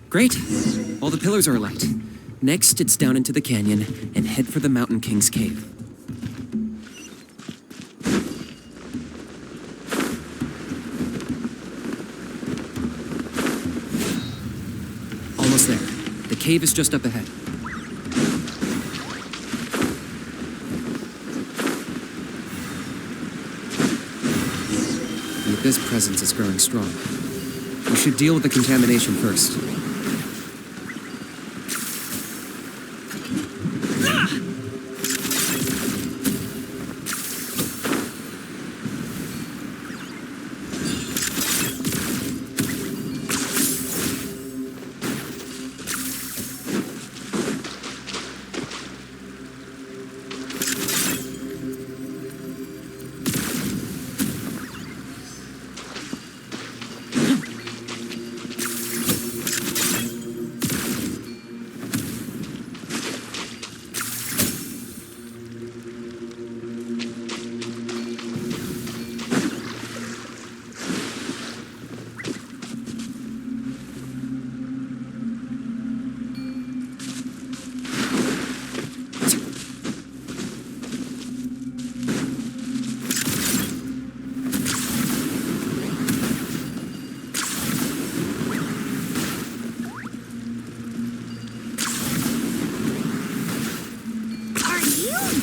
Great. All the pillars are alight. Next, it's down into the canyon and head for the Mountain King's cave. Almost there. The cave is just up ahead. The Abyss presence is growing strong. We should deal with the contamination first.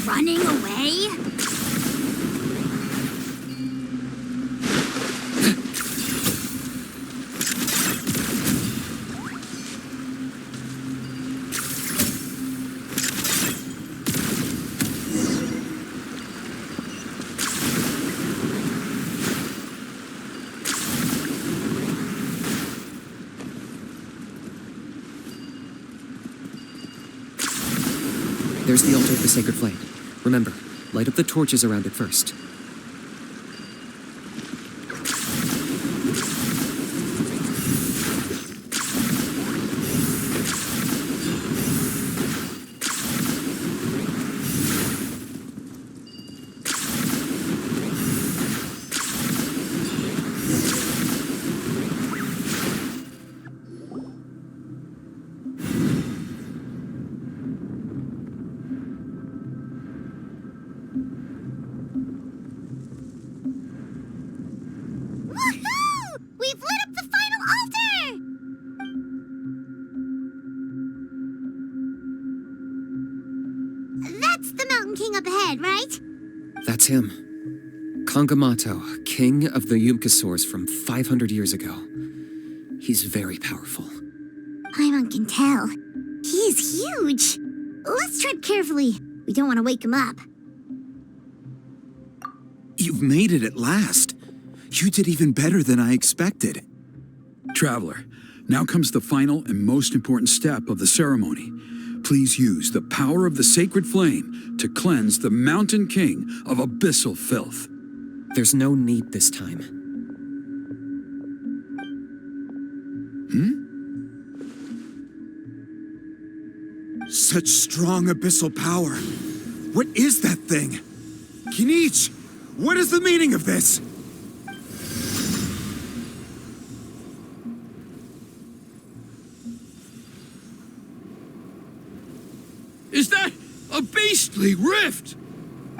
Running away? There's the altar of the sacred flame. Remember, light up the torches around it first. That's the Mountain King up ahead, right? That's him. Kangamato, king of the Yumkasaurs from 500 years ago. He's very powerful. Paimon can tell. He's huge. Let's tread carefully. We don't want to wake him up. You've made it at last. You did even better than I expected. Traveler, now comes the final and most important step of the ceremony. Please use the power of the sacred flame to cleanse the Mountain King of abyssal filth. There's no need this time. Such strong abyssal power. What is that thing? Kinich, what is the meaning of this? beastly rift!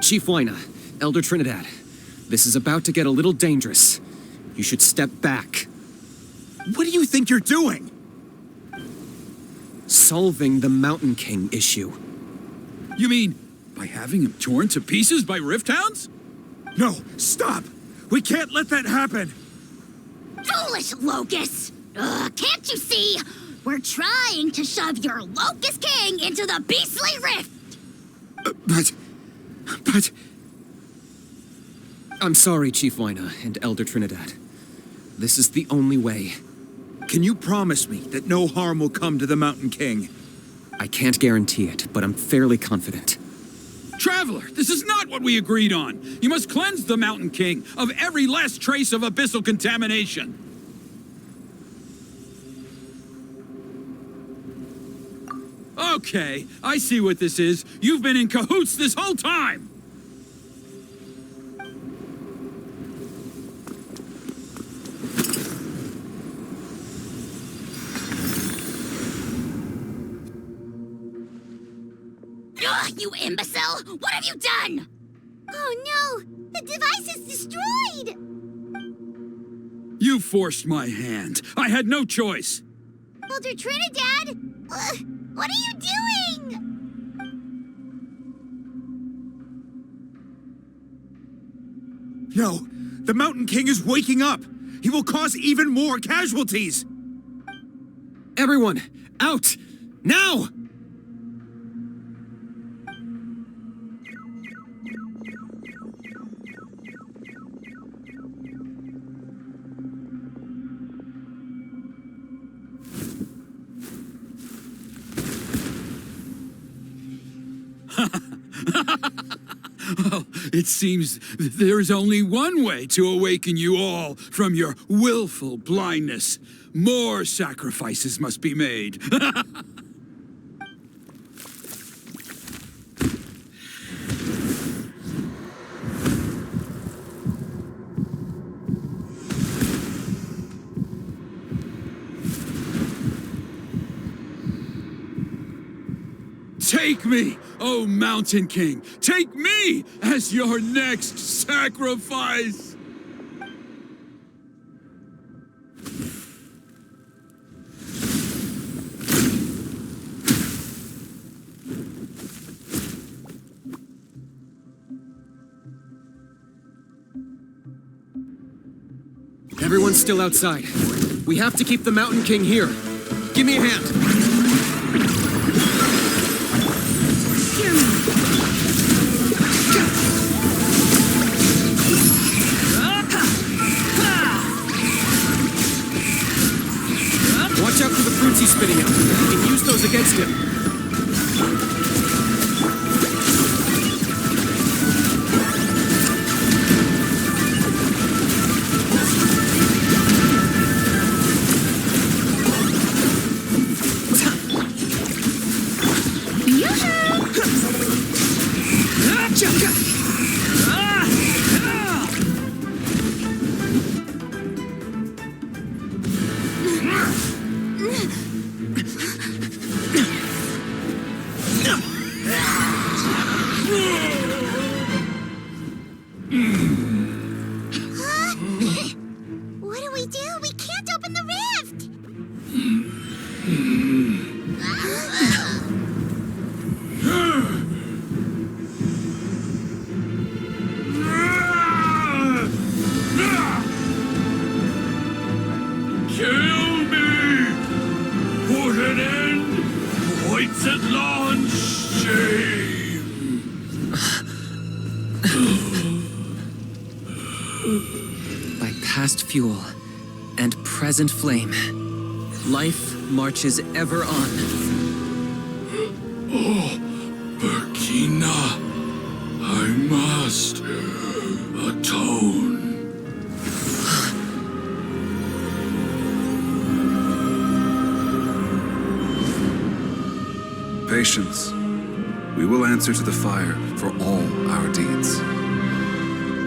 Chief Wyna, Elder Trinidad, this is about to get a little dangerous. You should step back. What do you think you're doing? Solving the Mountain King issue. You mean by having him torn to pieces by rift hounds? No, stop! We can't let that happen! Foolish Locust! Can't you see? We're trying to shove your Locust King into the beastly rift! But... I'm sorry, Chief Wyna and Elder Trinidad. This is the only way. Can you promise me that no harm will come to the Mountain King? I can't guarantee it, but I'm fairly confident. Traveler, this is not what we agreed on. You must cleanse the Mountain King of every last trace of abyssal contamination. Okay, I see what this is. You've been in cahoots this whole time! Ugh, you imbecile! What have you done? Oh no! The device is destroyed! You forced my hand. I had no choice. Elder Trinidad! What are you doing? No, the Mountain King is waking up! He will cause even more casualties! Everyone, out! Now! Well, it seems there is only one way to awaken you all from your willful blindness. More sacrifices must be made. Take me, O Mountain King! Take me as your next sacrifice! Everyone's still outside. We have to keep the Mountain King here. Give me a hand. Watch out for the fruits he's spitting out. You can use those against him. What do we do? We can't open the rift! Kill me! Put an end to White's shame! By past fuel and present flame, life marches ever on. Oh, Burkina, I must atone. Patience. We will answer to the fire for all our deeds.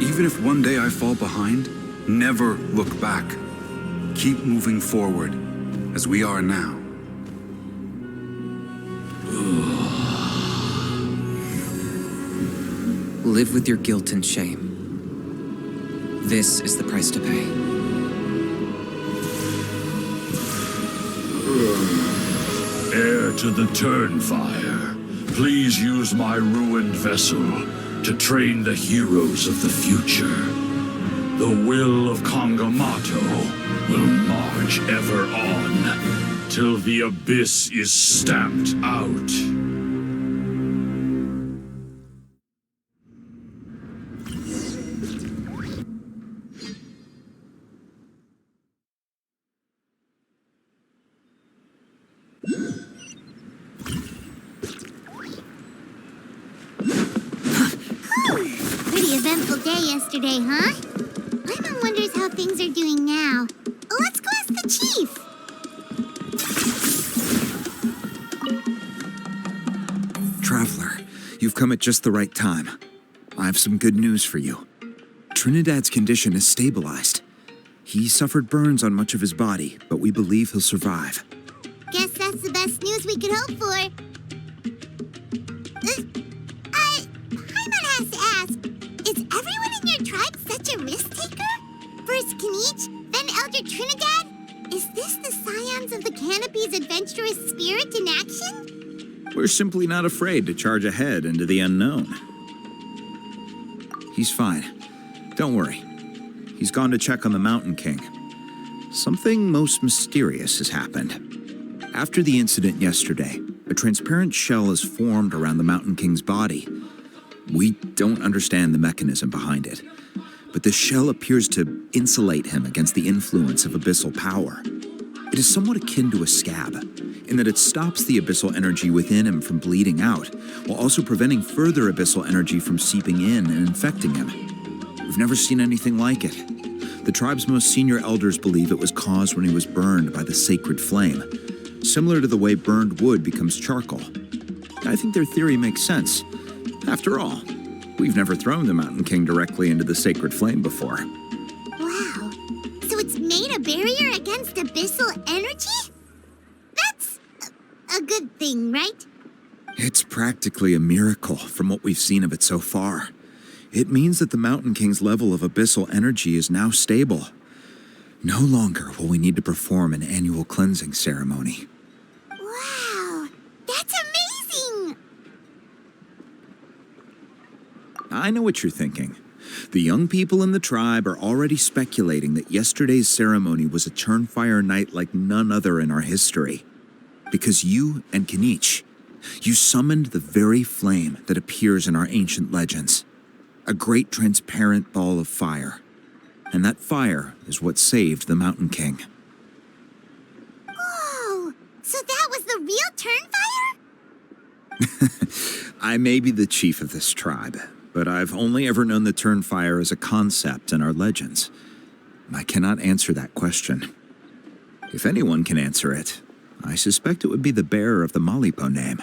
Even if one day I fall behind, never look back. Keep moving forward, as we are now. Live with your guilt and shame. This is the price to pay. Heir to the Turnfire, please use my ruined vessel to train the heroes of the future. The will of Kangamato will march ever on, till the abyss is stamped out. Pretty eventful day yesterday, huh? Paimon wonders how things are doing now. Let's go ask the chief. Traveler, you've come at just the right time. I have some good news for you. Trinidad's condition is stabilized. He suffered burns on much of his body, but we believe he'll survive. Guess that's the best news we could hope for. Paimon has to ask, is everyone in your tribe such a risk-taker? First Kinich, then Elder Trinidad? Is this the Scions of the Canopy's adventurous spirit in action? We're simply not afraid to charge ahead into the unknown. He's fine. Don't worry. He's gone to check on the Mountain King. Something most mysterious has happened. After the incident yesterday, a transparent shell has formed around the Mountain King's body. We don't understand the mechanism behind it, but the shell appears to insulate him against the influence of abyssal power. It is somewhat akin to a scab, in that it stops the abyssal energy within him from bleeding out, while also preventing further abyssal energy from seeping in and infecting him. We've never seen anything like it. The tribe's most senior elders believe it was caused when he was burned by the sacred flame, similar to the way burned wood becomes charcoal. I think their theory makes sense. After all, we've never thrown the Mountain King directly into the sacred flame before. Wow. So it's made a barrier against abyssal energy? That's a good thing, right? It's practically a miracle from what we've seen of it so far. It means that the Mountain King's level of abyssal energy is now stable. No longer will we need to perform an annual cleansing ceremony. Wow, that's amazing! I know what you're thinking. The young people in the tribe are already speculating that yesterday's ceremony was a Turnfire night like none other in our history. Because you and Kinich, you summoned the very flame that appears in our ancient legends. A great transparent ball of fire. And that fire is what saved the Mountain King. Whoa! So that was the real Turnfire? I may be the chief of this tribe, but I've only ever known the Turnfire as a concept in our legends. I cannot answer that question. If anyone can answer it, I suspect it would be the bearer of the Malipo name.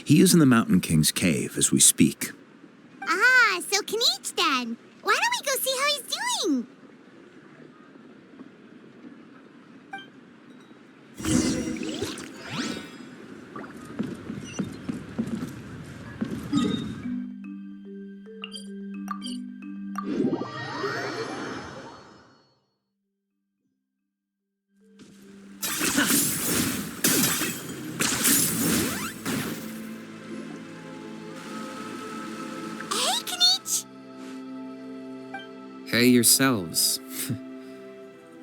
He is in the Mountain King's cave as we speak. Ah, so Kinich then. Why don't we go see how he's doing? Hey, Kinich! Hey yourselves.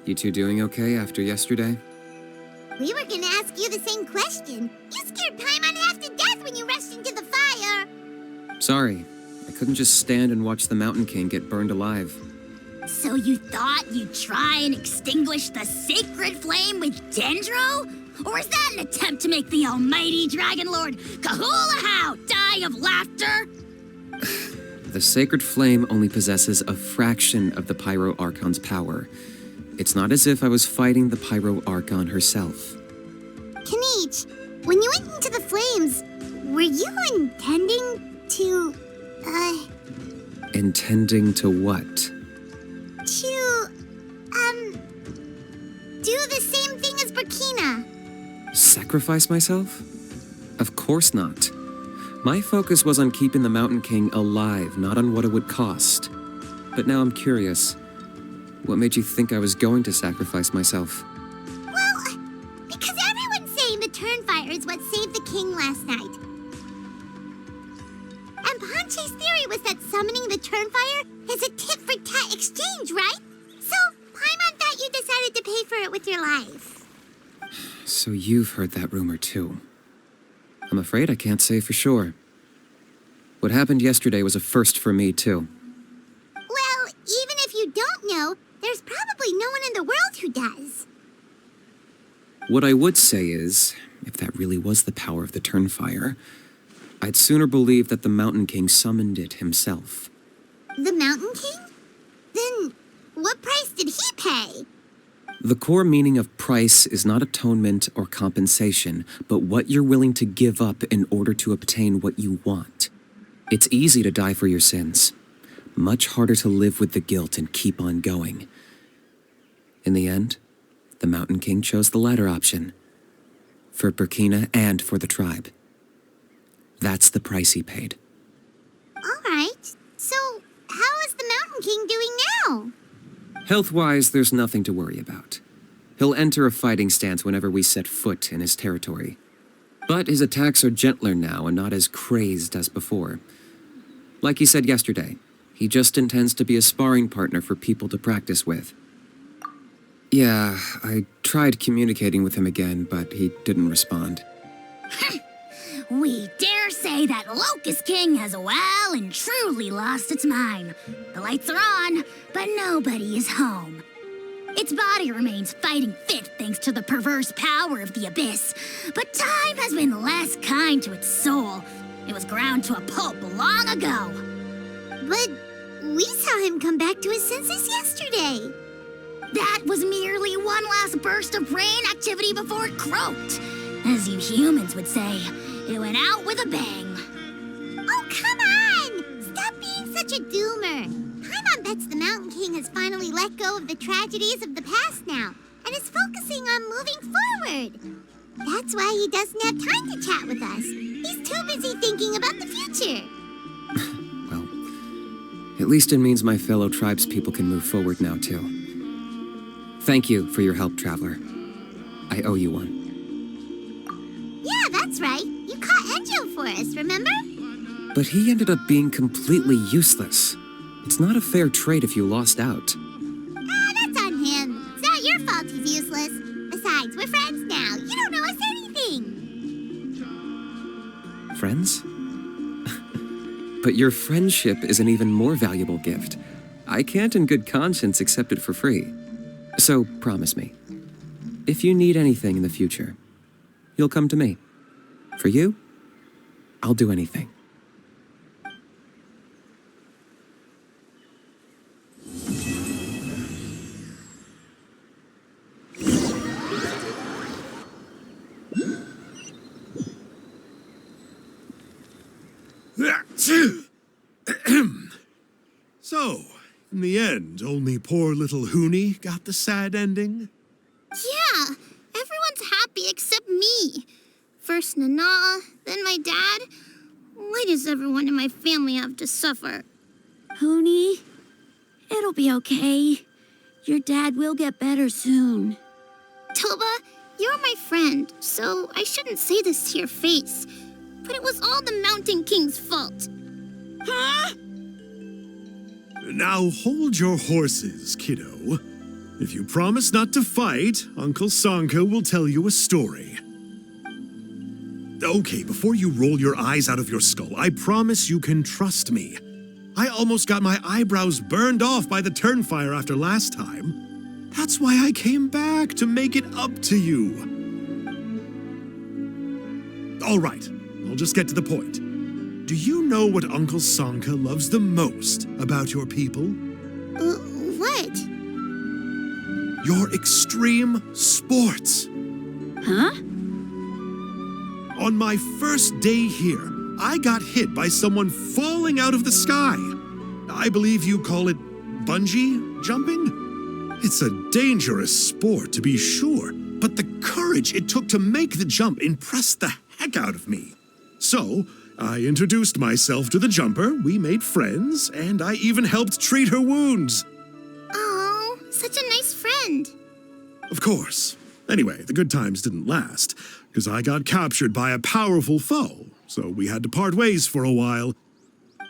You two doing okay after yesterday? We were gonna ask you the same question. You scared Paimon half to death when you rushed into the fire. Sorry, I couldn't just stand and watch the Mountain King get burned alive. So you thought you'd try and extinguish the sacred flame with Dendro? Or is that an attempt to make the almighty Dragon Lord Kahulahow die of laughter? The sacred flame only possesses a fraction of the Pyro Archon's power. It's not as if I was fighting the Pyro Archon herself. Kinich, when you went into the flames, were you intending to, Intending to what? do the same thing as Burkina? Sacrifice myself? Of course not. My focus was on keeping the Mountain King alive, not on what it would cost. But now I'm curious. What made you think I was going to sacrifice myself? Well, because everyone's saying the Turnfire is what saved the king last night. And Ponche's theory was that summoning the Turnfire is a tit-for-tat exchange, right? So, Paimon thought you decided to pay for it with your life. So you've heard that rumor too. I'm afraid I can't say for sure. What happened yesterday was a first for me too. Well, even if you don't know, there's probably no one in the world who does. What I would say is, if that really was the power of the Turnfire, I'd sooner believe that the Mountain King summoned it himself. The Mountain King? Then, what price did he pay? The core meaning of price is not atonement or compensation, but what you're willing to give up in order to obtain what you want. It's easy to die for your sins. Much harder to live with the guilt and keep on going. In the end, the Mountain King chose the latter option. For Burkina and for the tribe. That's the price he paid. All right. So, how is the Mountain King doing now? Health-wise, there's nothing to worry about. He'll enter a fighting stance whenever we set foot in his territory. But his attacks are gentler now and not as crazed as before. Like he said yesterday, he just intends to be a sparring partner for people to practice with. Yeah, I tried communicating with him again, but he didn't respond. We dare say that Locust King has well and truly lost its mind. The lights are on, but nobody is home. Its body remains fighting fit thanks to the perverse power of the Abyss, but time has been less kind to its soul. It was ground to a pulp long ago. But we saw him come back to his senses yesterday. That was merely one last burst of brain activity before it croaked. As you humans would say, it went out with a bang. Oh, come on! Stop being such a doomer. Paimon bets the Mountain King has finally let go of the tragedies of the past now, and is focusing on moving forward. That's why he doesn't have time to chat with us. He's too busy thinking about the future. Well, at least it means my fellow tribespeople can move forward now, too. Thank you for your help, Traveler. I owe you one. Yeah, that's right. You caught Enjo for us, remember? But he ended up being completely useless. It's not a fair trade if you lost out. That's on him. It's not your fault he's useless. Besides, we're friends now. You don't know us anything. Friends? But your friendship is an even more valuable gift. I can't in good conscience accept it for free. So promise me, if you need anything in the future, you'll come to me. For you, I'll do anything. So, in the end, only poor little Hoonie got the sad ending? Yeah, everyone's happy except me. First Nana, then my dad. Why does everyone in my family have to suffer? Pony, it'll be okay. Your dad will get better soon. Toba, you're my friend, so I shouldn't say this to your face. But it was all the Mountain King's fault. Huh? Now hold your horses, kiddo. If you promise not to fight, Uncle Sanka will tell you a story. Okay, before you roll your eyes out of your skull, I promise you can trust me. I almost got my eyebrows burned off by the Turnfire after last time. That's why I came back, to make it up to you. All right, I'll just get to the point. Do you know what Uncle Sanka loves the most about your people? What? Your extreme sports. Huh? On my first day here, I got hit by someone falling out of the sky. I believe you call it bungee jumping? It's a dangerous sport, to be sure, but the courage it took to make the jump impressed the heck out of me. So, I introduced myself to the jumper, we made friends, and I even helped treat her wounds. Oh, such a nice friend. Of course. Anyway, the good times didn't last, because I got captured by a powerful foe, so we had to part ways for a while.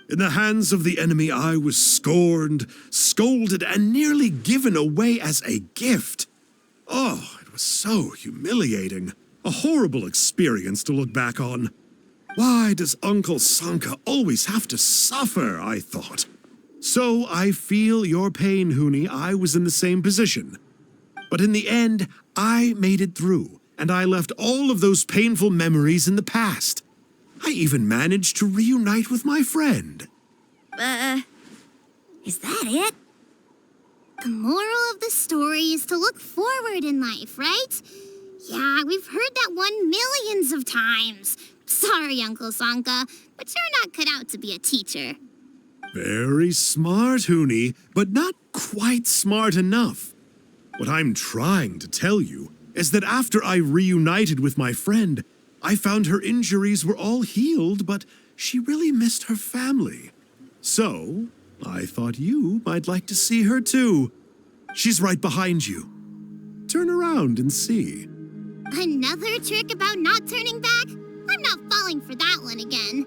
In the hands of the enemy, I was scorned, scolded, and nearly given away as a gift. Oh, it was so humiliating. A horrible experience to look back on. Why does Uncle Sanka always have to suffer, I thought. So I feel your pain, Huni. I was in the same position. But in the end, I made it through, and I left all of those painful memories in the past. I even managed to reunite with my friend. Is that it? The moral of the story is to look forward in life, right? Yeah, we've heard that one millions of times. Sorry, Uncle Sanka, but you're not cut out to be a teacher. Very smart, Huni, but not quite smart enough. What I'm trying to tell you is that after I reunited with my friend, I found her injuries were all healed, but she really missed her family. So, I thought you might like to see her too. She's right behind you. Turn around and see. Another trick about not turning back? I'm not falling for that one again.